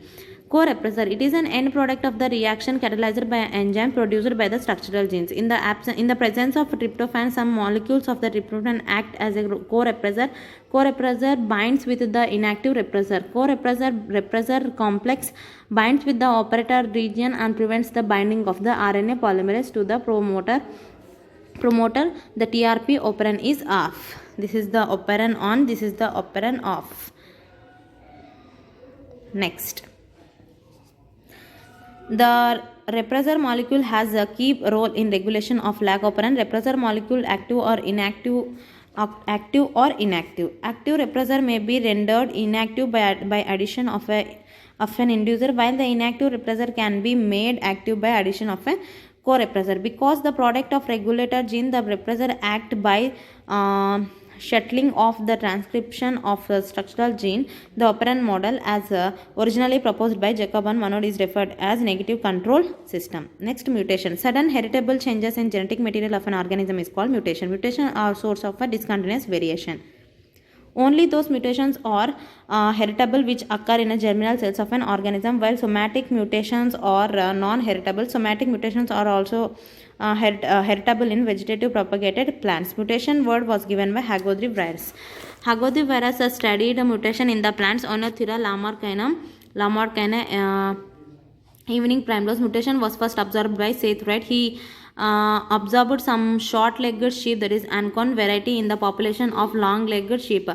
Co-repressor, it is an end product of the reaction catalyzed by an enzyme produced by the structural genes. In the presence of tryptophan, some molecules of the tryptophan act as a co-repressor. Co-repressor binds with the inactive repressor. Co-repressor complex binds with the operator region and prevents the binding of the RNA polymerase to the promoter. The TRP operon is off. This is the operon on, this is the operon off. Next, the repressor molecule has a key role in regulation of lag operon. Repressor molecule active or inactive. Active repressor may be rendered inactive by addition of an inducer, while the inactive repressor can be made active by addition of a co-repressor. Because the product of regulator gene, the repressor act by shuttling off the transcription of the structural gene. The operand model, as originally proposed by Jacob and Monod, is referred as negative control system. Next, mutation. Sudden heritable changes in genetic material of an organism is called mutation. Mutation are source of a discontinuous variation. Only those mutations are heritable which occur in a germinal cells of an organism, while somatic mutations are non-heritable. Somatic mutations are also heritable in vegetative propagated plants. Mutation word was given by Hagodry virus. Hagodry virus has studied a mutation in the plants Oenothera lamarckina evening primrose. Mutation was first observed by Seth Wright. He observed some short-legged sheep, that is Ancon variety, in the population of long-legged sheep.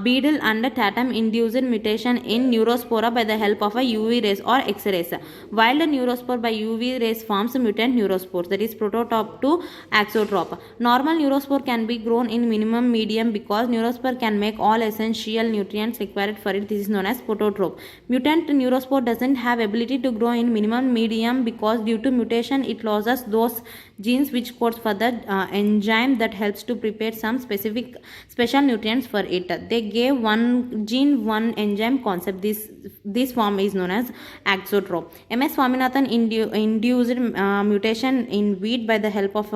Beetle and tatum induced mutation in neurospora by the help of a UV rays or X-rays. While the neurospore by UV rays forms mutant neurospores, that is prototrope to axotrope. Normal neurospore can be grown in minimum medium because neurospore can make all essential nutrients required for it. This is known as prototrope. Mutant neurospore doesn't have ability to grow in minimum medium because due to mutation it loses those genes which codes for the enzyme that helps to prepare some special nutrients for it. They gave one gene, one enzyme concept. This form is known as axotrope. MS Swaminathan induced mutation in wheat by the help of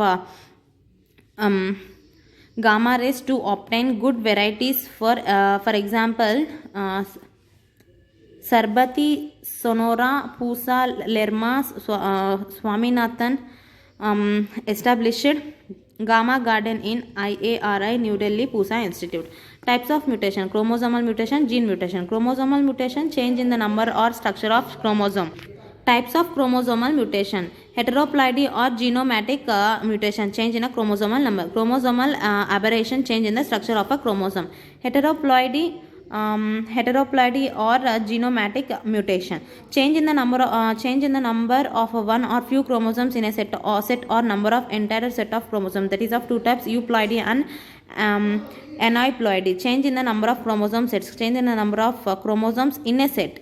gamma rays to obtain good varieties. For example, Sarbati, Sonora, Pusa, Lerma, Swaminathan established Gamma Garden in IARI, New Delhi, Pusa Institute. Types of mutation: chromosomal mutation, gene mutation. Chromosomal mutation, change in the number or structure of chromosome. Types of chromosomal mutation: heteroploidy or genomatic mutation, change in a chromosomal number. Chromosomal aberration, change in the structure of a chromosome. Heteroploidy or genomatic mutation, change in the number of one or few chromosomes in a set or number of entire set of chromosomes, that is of two types, euploidy and aneuploidy. Change in the number of chromosome sets, change in the number of chromosomes in a set.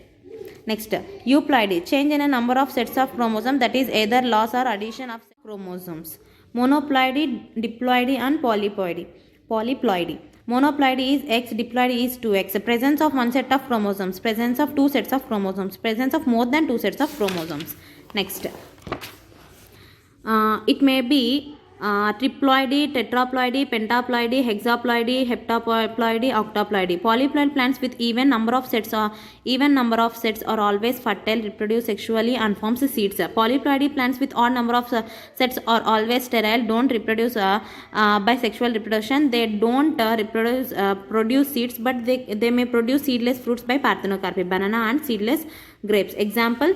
Next, euploidy, change in a number of sets of chromosomes, that is either loss or addition of chromosomes. Monoploidy, diploidy and polyploidy. Monoploidy is X, diploidy is 2X. Presence of one set of chromosomes, presence of two sets of chromosomes, presence of more than two sets of chromosomes. Next, it may be triploidy, tetraploidy, pentaploidy, hexaploidy, heptaploidy, octaploidy. Polyploid plants with even number of sets are always fertile, reproduce sexually and forms seeds. Polyploidy plants with odd number of sets are always sterile, don't reproduce by sexual reproduction. They don't produce seeds, but they may produce seedless fruits by parthenocarpy, banana and seedless grapes. Example,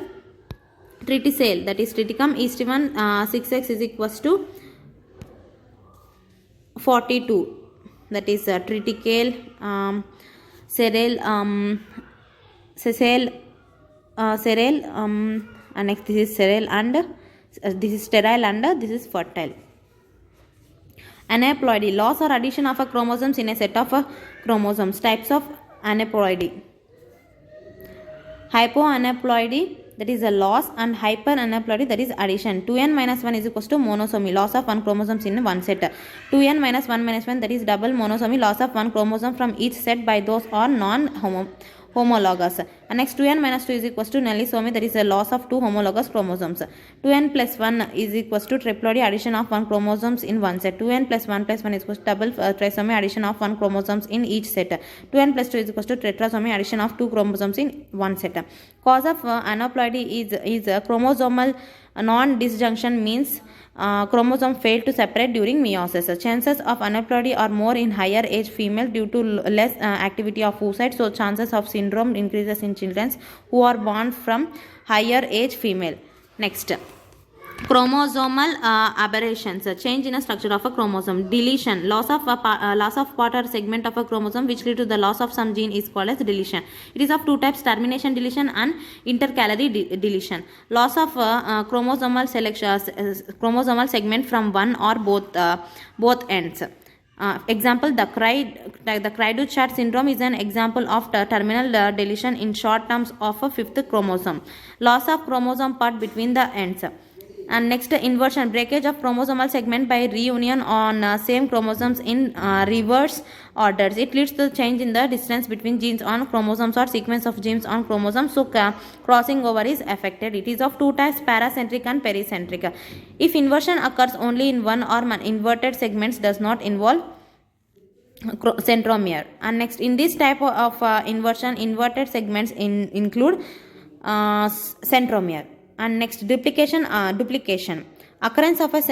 triticale, that is Triticum aestivum, 6x is equals to 42, that is triticale, cereal, and next this is cereal, and this is sterile, and this is fertile. Aneuploidy, loss or addition of a chromosomes in a set of chromosomes. Types of aneuploidy: hypoaneuploidy, that is a loss, and hyperaneuploidy, that is addition. 2n minus 1 is equals to monosomy, loss of one chromosomes in one set. 2n minus 1 minus 1, that is double monosomy, loss of one chromosome from each set by those or non-homologous. And next 2n minus 2 is equals to nullisomy, that is a loss of two homologous chromosomes. 2n plus 1 is equals to triploidy, addition of one chromosomes in one set. 2n plus 1 plus 1 is equals to double trisomy, addition of one chromosomes in each set. 2n plus 2 is equals to tetrasomy, addition of two chromosomes in one set. Cause of aneuploidy is chromosomal non-disjunction, means chromosome failed to separate during meiosis. Chances of aneuploidy are more in higher age female due to less activity of oocytes, so chances of syndrome increases in children who are born from higher age female. Next, chromosomal aberrations, change in a structure of a chromosome. Deletion, loss of part or segment of a chromosome which lead to the loss of some gene is called as deletion. It is of two types: termination deletion and intercalary deletion. Loss of chromosomal segment from one or both ends. Example, the Cray-Duchat syndrome is an example of the terminal deletion in short terms of a fifth chromosome. Loss of chromosome part between the ends. And next, inversion, breakage of chromosomal segment by reunion on same chromosomes in reverse orders. It leads to change in the distance between genes on chromosomes or sequence of genes on chromosomes, so crossing over is affected. It is of two types: paracentric and pericentric. If inversion occurs only in one or inverted segments, does not involve centromere. And next, in this type of inversion, inverted segments include centromere. And next, duplication. Occurrence of a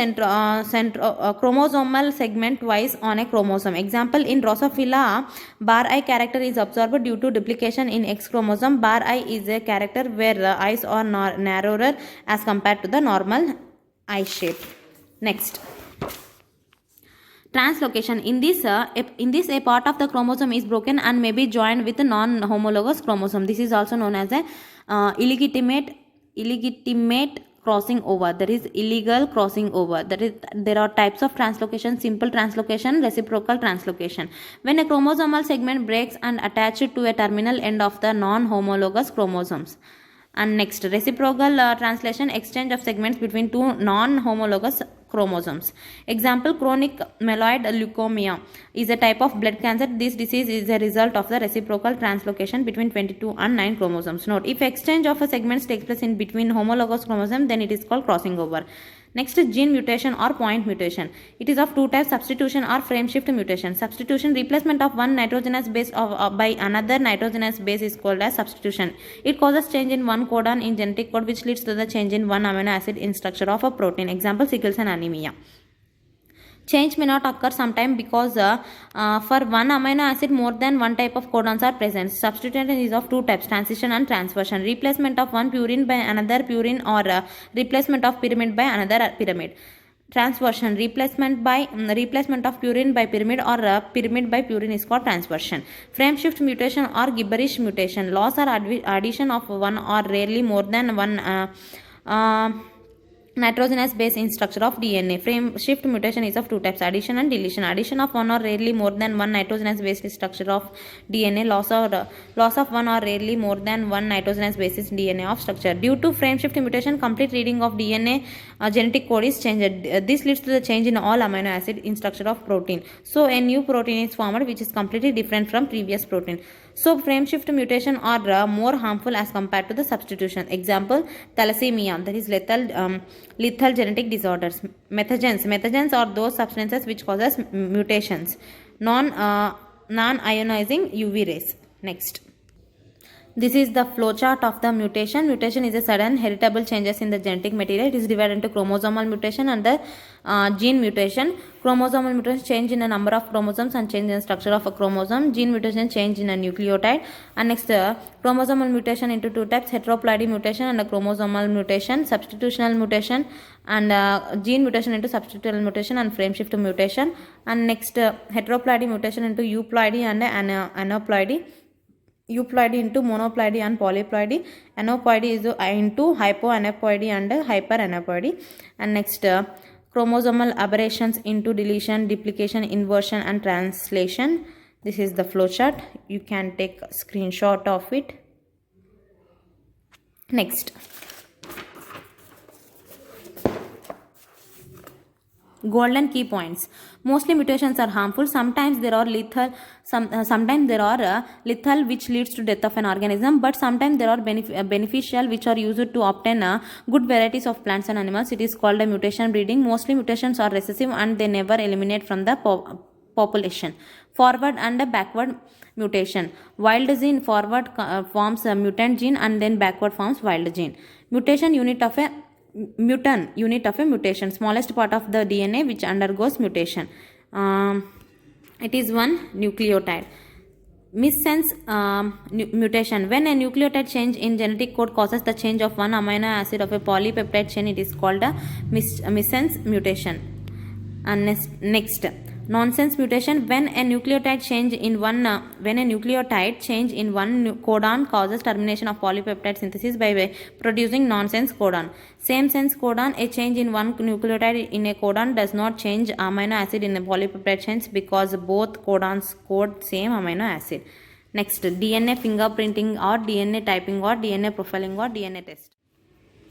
chromosomal segment twice on a chromosome. Example, in Drosophila, bar I character is observed due to duplication in X chromosome. Bar I is a character where the eyes are narrower as compared to the normal eye shape. Next, translocation. In this a part of the chromosome is broken and may be joined with a non-homologous chromosome. This is also known as a illegitimate crossing over. There is illegal crossing over. There are types of translocation: simple translocation, reciprocal translocation. When a chromosomal segment breaks and attached to a terminal end of the non-homologous chromosomes. And next, reciprocal translation, exchange of segments between two non-homologous chromosomes. Example, chronic myeloid leukemia is a type of blood cancer. This disease is a result of the reciprocal translocation between 22 and 9 chromosomes. Note, if exchange of a segments takes place in between homologous chromosomes, then it is called crossing over. Next, gene mutation or point mutation. It is of two types: substitution or frame shift mutation. Substitution, replacement of one nitrogenous base by another nitrogenous base is called as substitution. It causes change in one codon in genetic code which leads to the change in one amino acid in structure of a protein. Example, sickle cell anemia. Change may not occur sometime because for one amino acid more than one type of codons are present. Substitution is of two types: transition and transversion. Replacement of one purine by another purine, or replacement of pyrimide by another pyrimide. Transversion, replacement of purine by pyrimide, or pyrimide by purine is called transversion. Frame shift mutation or gibberish mutation, loss or addition of one or rarely more than one nitrogenous base in structure of DNA. Frame shift mutation is of two types: addition and deletion. Addition of one or rarely more than one nitrogenous base in structure of DNA. Loss of one or rarely more than one nitrogenous base in DNA of structure. Due to frame shift mutation, complete reading of DNA genetic code is changed. This leads to the change in all amino acid in structure of protein. So a new protein is formed which is completely different from previous protein. So frameshift mutation are more harmful as compared to the substitution. Example, thalassemia, that is lethal genetic disorders. Methagens are those substances which causes mutations. Non-ionizing UV rays. Next. This is the flowchart of the mutation. Mutation is a sudden heritable changes in the genetic material. It is divided into chromosomal mutation and the gene mutation. Chromosomal mutation change in a number of chromosomes and change in the structure of a chromosome. Gene mutation change in a nucleotide. And next, chromosomal mutation into two types: heteroploidy mutation and a chromosomal mutation, substitutional mutation, and gene mutation into substitutional mutation and frameshift mutation. And next, heteroploidy mutation into euploidy and aneuploidy. Euploidy into monoploidy and polyploidy. Aneuploidy is into hypoaneuploidy and hyperaneuploidy. And next, chromosomal aberrations into deletion, duplication, inversion and translation. This is the flowchart. You can take a screenshot of it. Next. Golden key points. Mostly mutations are harmful. Sometimes there are lethal. Sometimes there are lethal, which leads to death of an organism. But sometimes there are beneficial, which are used to obtain good varieties of plants and animals. It is called a mutation breeding. Mostly mutations are recessive and they never eliminate from the population. Forward and backward mutation. Wild gene forward forms a mutant gene and then backward forms wild gene. Mutation unit of a mutation, smallest part of the DNA which undergoes mutation. It is one nucleotide. Missense mutation. When a nucleotide change in genetic code causes the change of one amino acid of a polypeptide chain, it is called a missense mutation. And next, nonsense mutation. When a nucleotide change in one codon causes termination of polypeptide synthesis by producing nonsense codon. Same sense codon. A change in one nucleotide in a codon does not change amino acid in the polypeptide chains because both codons code same amino acid. Next, DNA fingerprinting or DNA typing or DNA profiling or DNA test.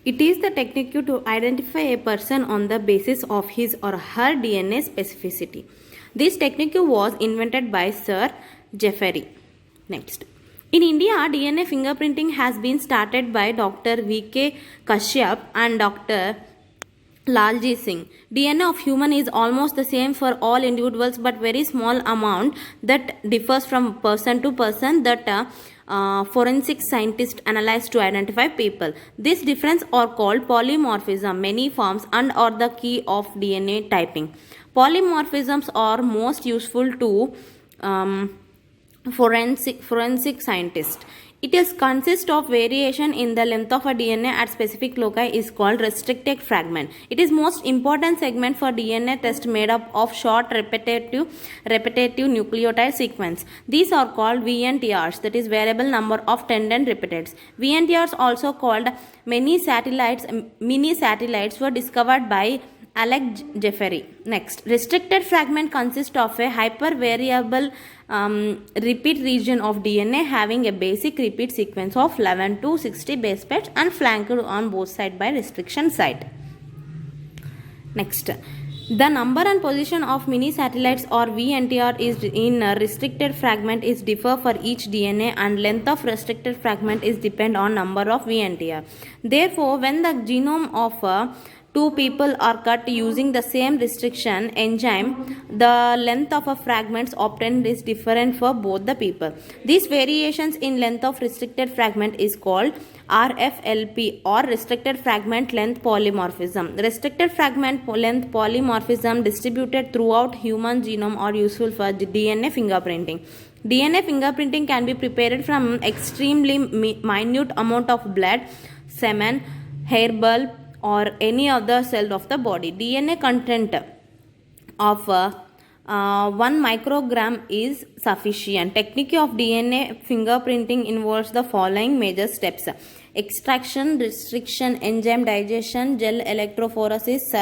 It is the technique to identify a person on the basis of his or her DNA specificity. This technique was invented by Sir Jeffrey. Next. In India, DNA fingerprinting has been started by Dr. V.K. Kashyap and Dr. Lalji Singh. DNA of human is almost the same for all individuals, but very small amount that differs from person to person that forensic scientists analyze to identify people. This difference are called polymorphism, many forms, and are the key of DNA typing. Polymorphisms are most useful to forensic scientists. It is consist of variation in the length of a DNA at specific loci is called restricted fragment. It is most important segment for DNA test made up of short repetitive nucleotide sequence. These are called VNTRs, that is variable number of tandem repeats. VNTRs, also called mini satellites, were discovered by Alex Jeffrey. Next, restricted fragment consists of a hypervariable repeat region of DNA having a basic repeat sequence of 11 to 60 base pairs and flanked on both sides by restriction site. Next, the number and position of mini satellites or VNTR is in a restricted fragment is differ for each DNA, and length of restricted fragment is depend on number of VNTR. Therefore, when the genome of two people are cut using the same restriction enzyme, the length of a fragments obtained is different for both the people. These variations in length of restricted fragment is called RFLP or restricted fragment length polymorphism. Restricted fragment length polymorphism distributed throughout human genome are useful for DNA fingerprinting. DNA fingerprinting can be prepared from extremely minute amount of blood, semen, hair bulb, or any other cell of the body. DNA content of 1 microgram is sufficient. Technique of DNA fingerprinting involves the following major steps: extraction, restriction, enzyme digestion, gel electrophoresis,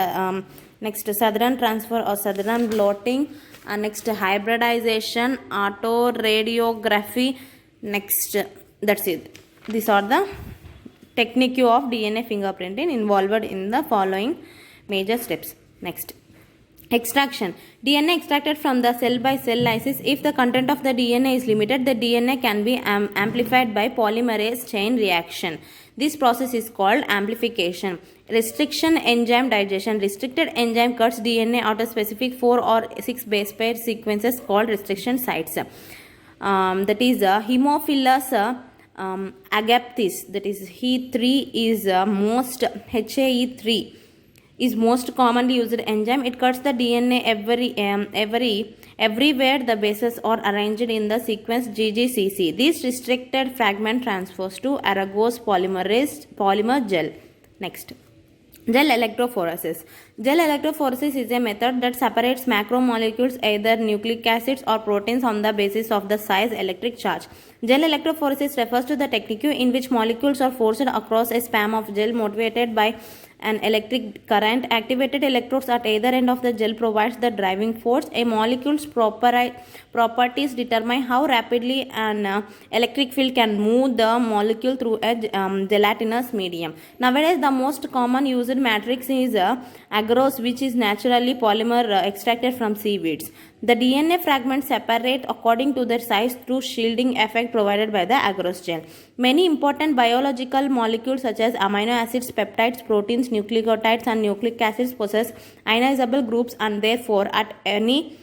next Southern transfer or Southern blotting, next hybridization, autoradiography. Next, that's it. These are the technique of DNA fingerprinting involved in the following major steps. Next, extraction. DNA extracted from the cell by cell lysis. If the content of the DNA is limited, the DNA can be amplified by polymerase chain reaction. This process is called amplification. Restriction enzyme digestion. Restricted enzyme cuts DNA out of specific 4 or 6 base pair sequences called restriction sites. That is Haemophilus agaptis. That is He3 is most HAE3 is most commonly used enzyme. It cuts the DNA everywhere the bases are arranged in the sequence GGCC. This restricted fragment transfers to Aragos polymer gel. Next, gel electrophoresis. Gel electrophoresis is a method that separates macromolecules, either nucleic acids or proteins, on the basis of the size electric charge. Gel electrophoresis refers to the technique in which molecules are forced across a span of gel motivated by an electric current. Activated electrodes at either end of the gel provides the driving force. A molecule's properties determine how rapidly an electric field can move the molecule through a gelatinous medium. Nowadays, the most common used matrix is agarose, which is naturally polymer extracted from seaweeds. The DNA fragments separate according to their size through shielding effect provided by the agarose gel. Many important biological molecules such as amino acids, peptides, proteins, nucleotides and nucleic acids possess ionizable groups and therefore at any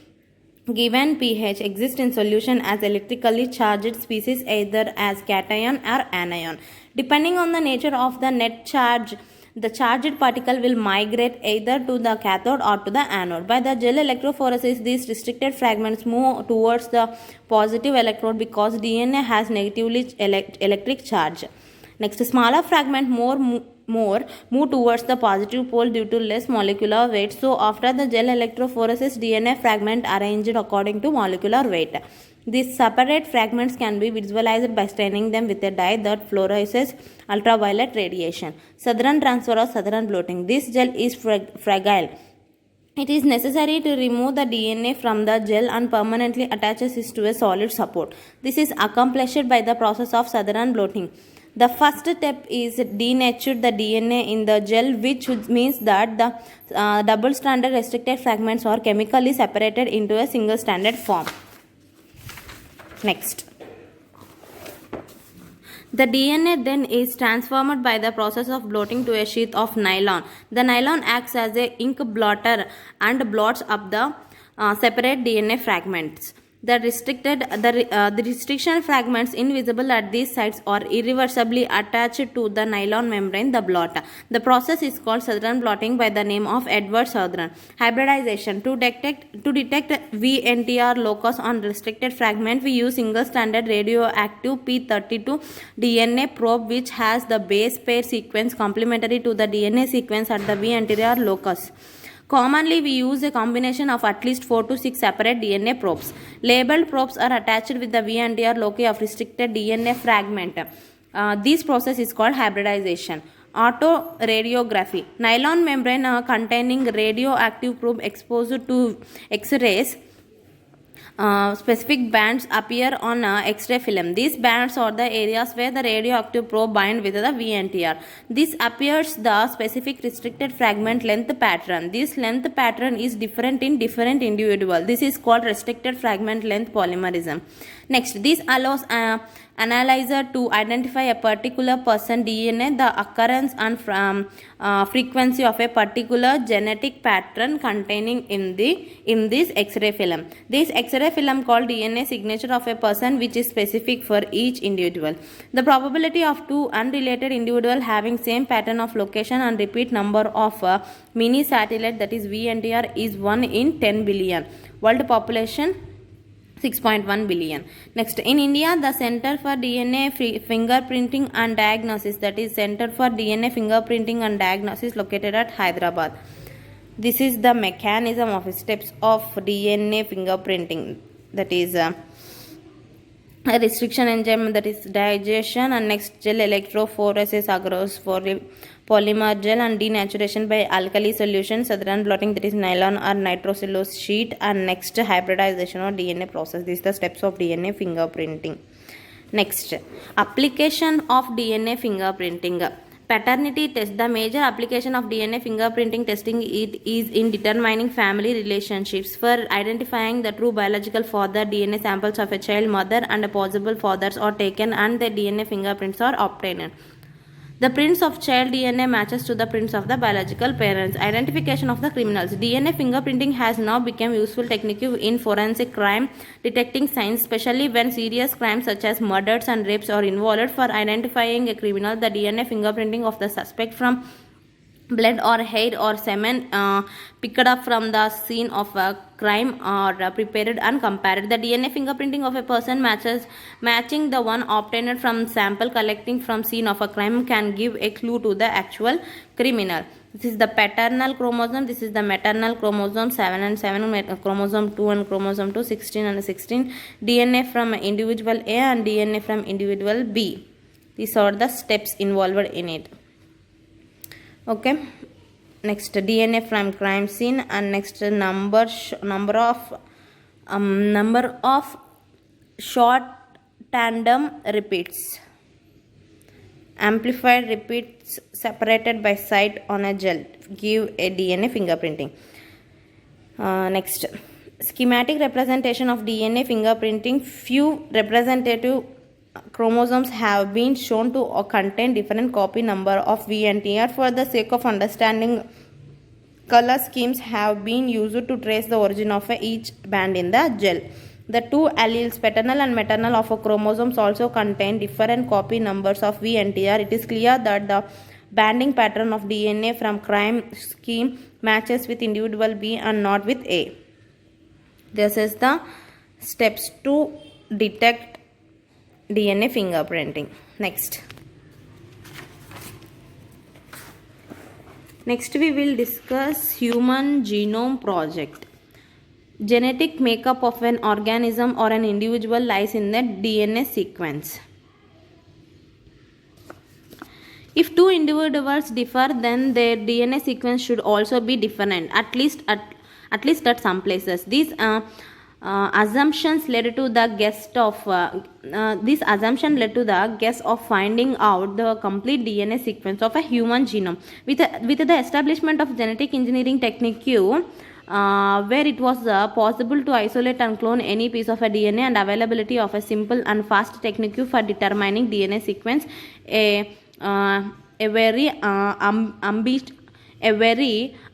given pH exist in solution as electrically charged species, either as cation or anion. Depending on the nature of the net charge, the charged particle will migrate either to the cathode or to the anode. By the gel electrophoresis, these restricted fragments move towards the positive electrode because DNA has negatively electric charge. Next, smaller fragment move towards the positive pole due to less molecular weight. So, after the gel electrophoresis, DNA fragment arranged according to molecular weight. These separate fragments can be visualized by staining them with a dye that fluoresces ultraviolet radiation. Southern transfer or southern blotting. This gel is fragile. It is necessary to remove the DNA from the gel and permanently attaches it to a solid support. This is accomplished by the process of southern blotting. The first step is denature the DNA in the gel, which means that the double-stranded restricted fragments are chemically separated into a single-stranded form. Next, the DNA then is transformed by the process of blotting to a sheath of nylon. The nylon acts as a ink blotter and blots up the separate DNA fragments. The restriction fragments invisible at these sites are irreversibly attached to the nylon membrane, the blot. The process is called Southern blotting by the name of Edward Southern. Hybridization. To detect VNTR locus on restricted fragment, we use single-stranded radioactive P32 DNA probe, which has the base pair sequence complementary to the DNA sequence at the VNTR locus. Commonly, we use a combination of at least 4 to 6 separate DNA probes. Labeled probes are attached with the VNTR loci of restricted DNA fragment. This process is called hybridization. Autoradiography. Nylon membrane containing radioactive probe exposed to X-rays. Specific bands appear on X-ray film. These bands are the areas where the radioactive probe binds with the VNTR. This appears the specific restricted fragment length pattern. This length pattern is different in different individuals. This is called restricted fragment length polymerism. Next, this allows analyzer to identify a particular person DNA, the occurrence and frequency of a particular genetic pattern containing in this X-ray film. This X-ray film called DNA signature of a person, which is specific for each individual. The probability of two unrelated individuals having same pattern of location and repeat number of mini satellite, that is VNTR, is 1 in 10 billion. World population 6.1 billion. Next, in India, the Center for DNA Fingerprinting and Diagnosis, that is Center for DNA Fingerprinting and Diagnosis, located at Hyderabad. This is the mechanism of steps of DNA fingerprinting, that is a restriction enzyme, that is digestion, and next gel electrophoresis, agarose polymer gel, and denaturation by alkali solution, southern blotting, that is nylon or nitrocellulose sheet, and next hybridization or DNA process. These are the steps of DNA fingerprinting. Next, application of DNA fingerprinting. Paternity test. The major application of DNA fingerprinting testing is in determining family relationships. For identifying the true biological father, DNA samples of a child, mother, and possible fathers are taken and the DNA fingerprints are obtained. The prints of child DNA matches to the prints of the biological parents. Identification of the criminals. DNA fingerprinting has now become useful technique in forensic crime detecting science, especially when serious crimes such as murders and rapes are involved. For identifying a criminal, the DNA fingerprinting of the suspect from blood or hair or semen picked up from the scene of a crime or prepared and compared. The DNA fingerprinting of a person matching the one obtained from sample collecting from scene of a crime can give a clue to the actual criminal. This is the paternal chromosome, this is the maternal chromosome 7 and 7, chromosome 2 and chromosome 2, 16 and 16, DNA from individual A and DNA from individual B. These are the steps involved in it. Okay, next DNA from crime scene, and next number of short tandem repeats, amplified repeats separated by site on a gel give a DNA fingerprinting. Next, schematic representation of DNA fingerprinting. Few representative chromosomes have been shown to contain different copy number of VNTR. For the sake of understanding, color schemes have been used to trace the origin of each band in the gel. The two alleles, paternal and maternal, of a chromosomes also contain different copy numbers of VNTR. It is clear that the banding pattern of DNA from crime scheme matches with individual B and not with A. This is the steps to detect DNA fingerprinting. Next we will discuss Human Genome Project. Genetic makeup of an organism or an individual lies in the DNA sequence. If two individuals differ, then their DNA sequence should also be different, at least at some places. These assumptions led to the guess of finding out the complete DNA sequence of a human genome. With the establishment of genetic engineering technique, where it was possible to isolate and clone any piece of a DNA, and availability of a simple and fast technique for determining DNA sequence, a very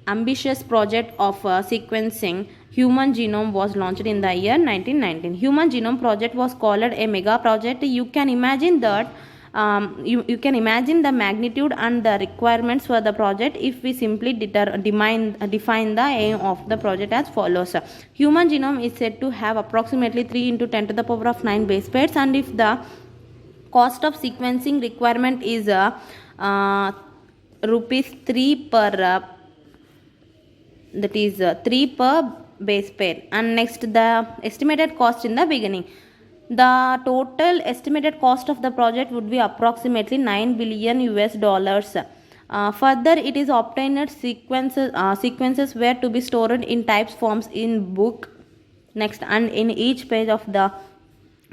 ambitious project of sequencing human genome was launched in the year 1919. Human Genome Project was called a mega project. You can imagine that you can imagine the magnitude and the requirements for the project if we simply define the aim of the project as follows. Human genome is said to have approximately 3 into 10 to the power of 9 base pairs, and if the cost of sequencing requirement is rupees 3 per 3 per base pair. And next, the estimated cost in the beginning. The total estimated cost of the project would be approximately $9 billion. Further, it is obtained sequences were to be stored in types forms in book. Next, and in each page of the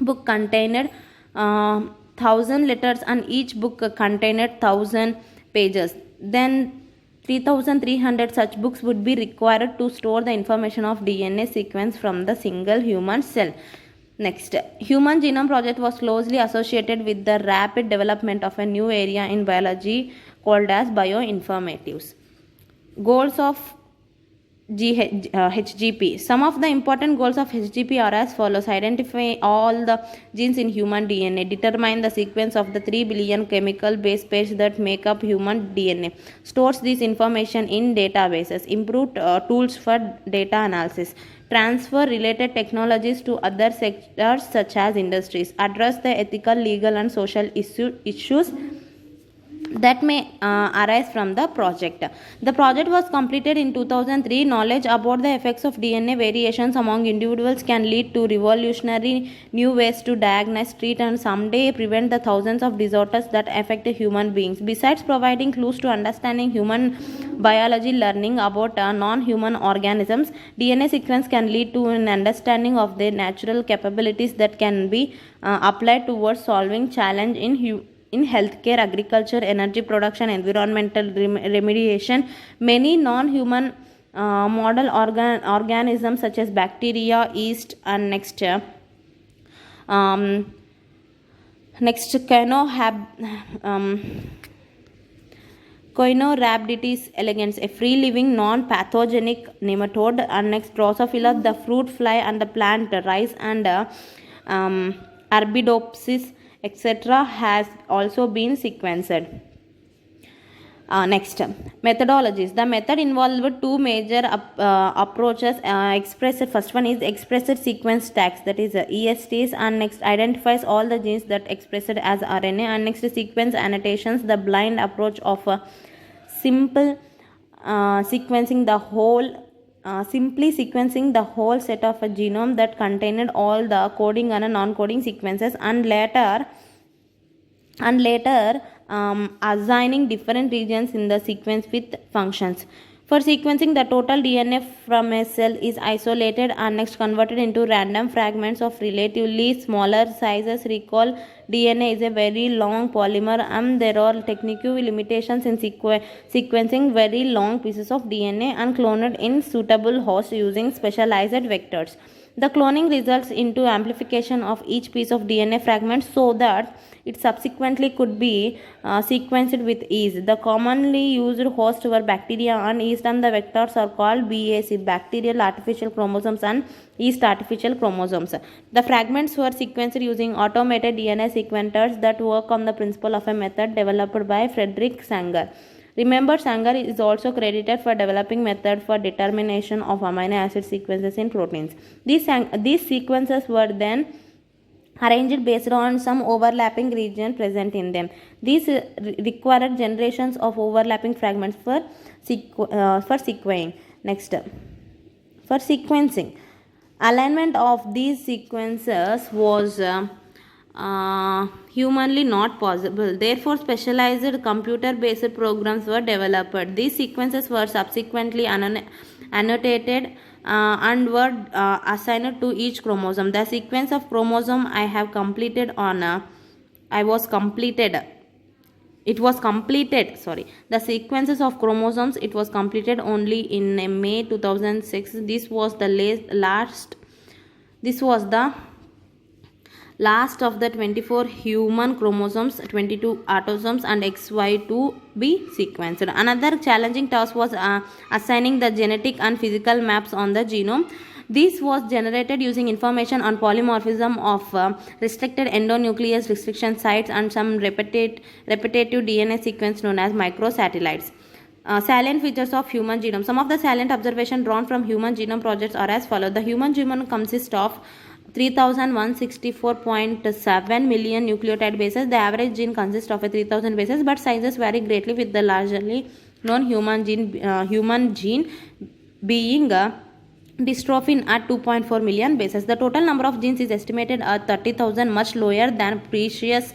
book contained 1,000 letters, and each book contained 1,000 pages. Then 3,300 such books would be required to store the information of DNA sequence from the single human cell. Next, Human Genome Project was closely associated with the rapid development of a new area in biology called as bioinformatics. Goals of HGP. Some of the important goals of HGP are as follows: identify all the genes in human DNA, determine the sequence of the 3 billion chemical base pairs that make up human DNA, stores this information in databases, improve tools for data analysis, transfer related technologies to other sectors such as industries, address the ethical, legal and social issues that may arise from the project. The project was completed in 2003. Knowledge about the effects of DNA variations among individuals can lead to revolutionary new ways to diagnose, treat and someday prevent the thousands of disorders that affect human beings. Besides providing clues to understanding human biology, learning about non-human organisms, DNA sequence can lead to an understanding of their natural capabilities that can be applied towards solving challenge in in healthcare, agriculture, energy production, environmental remediation. Many non-human model organisms such as bacteria, yeast, and um, next Coinorhabditis elegans, a free-living, non-pathogenic nematode, and next Drosophila, the fruit fly, and the plant rice, and Arabidopsis, etc., has also been sequenced. Next, methodologies. The method involved two major approaches. First one is expressed sequence tags, that is ESTs, and next identifies all the genes that expressed as RNA, and next sequence annotations, the blind approach of simple sequencing the whole simply sequencing the whole set of a genome that contained all the coding and non-coding sequences, and later assigning different regions in the sequence with functions. For sequencing, the total DNA from a cell is isolated and next converted into random fragments of relatively smaller sizes. Recall, DNA is a very long polymer and there are technical limitations in sequencing very long pieces of DNA and cloned in suitable hosts using specialized vectors. The cloning results into amplification of each piece of DNA fragment so that it subsequently could be sequenced with ease. The commonly used hosts were bacteria and yeast, and the vectors are called BAC, bacterial artificial chromosomes, and yeast artificial chromosomes. The fragments were sequenced using automated DNA sequencers that work on the principle of a method developed by Frederick Sanger. Remember, Sanger is also credited for developing method for determination of amino acid sequences in proteins. These sequences were then arranged based on some overlapping region present in them. These required generations of overlapping fragments for sequencing. Next, for sequencing, alignment of these sequences was humanly not possible. Therefore, specialized computer-based programs were developed. These sequences were subsequently annotated and were assigned to each chromosome. The sequence of chromosome The sequences of chromosomes it was completed only in May 2006. This was the last of the 24 human chromosomes, 22 autosomes, and XY to be sequenced. Another challenging task was assigning the genetic and physical maps on the genome. This was generated using information on polymorphism of restricted endonuclease restriction sites and some repetitive DNA sequence known as microsatellites. Salient features of human genome. Some of the salient observations drawn from human genome projects are as follows. The human genome consists of 3164.7 million nucleotide bases. The average gene consists of 3000 bases, but sizes vary greatly, with the largely known human gene being dystrophin at 2.4 million bases. The total number of genes is estimated at 30,000, much lower than previous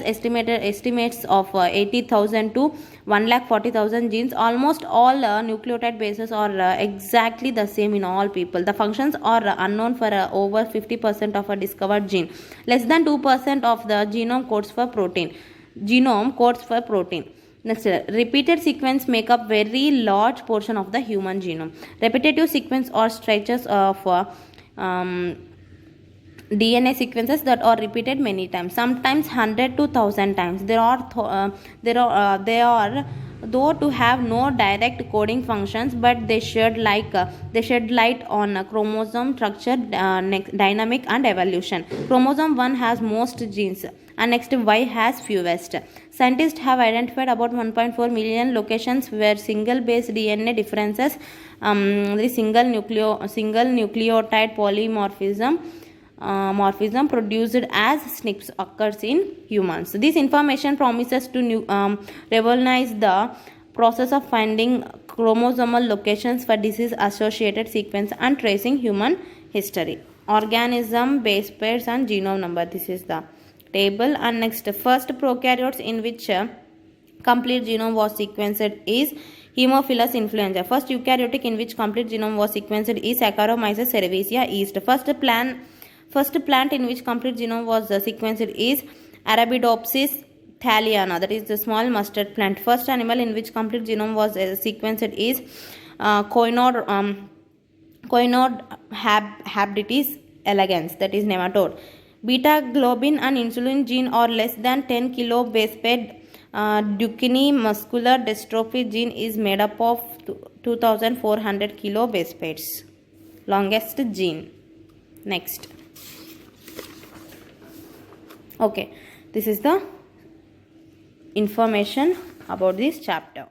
estimates of 80,000 to 140,000 genes. Almost all nucleotide bases are exactly the same in all people. The functions are unknown for over 50% of a discovered gene. Less than 2% of the genome codes for protein. Next, repeated sequence make up very large portion of the human genome. Repetitive sequence or stretches of DNA sequences that are repeated many times, sometimes 100 to 1000 times. They are though to have no direct coding functions, but they shed light on chromosome structure, dynamic and evolution. Chromosome 1 has most genes and next Y has fewest. Scientists have identified about 1.4 million locations where single base DNA differences, the single nucleotide polymorphism produced as SNPs occurs in humans. This information promises to revolutionize the process of finding chromosomal locations for disease associated sequence and tracing human history. Organism, base pairs and genome number. This is the table. And next, first prokaryotes in which complete genome was sequenced is Haemophilus influenza. First eukaryotic in which complete genome was sequenced is Saccharomyces cerevisiae yeast. First plant in which complete genome was sequenced is Arabidopsis Thaliana, that is the small mustard plant. First animal in which complete genome was sequenced is Coinod habitis elegans, that is nematode. Beta globin and insulin gene are less than 10 kilo base pair. Duchenne muscular dystrophy gene is made up of 2400 kilo base pairs. Longest gene. Next. Okay, this is the information about this chapter.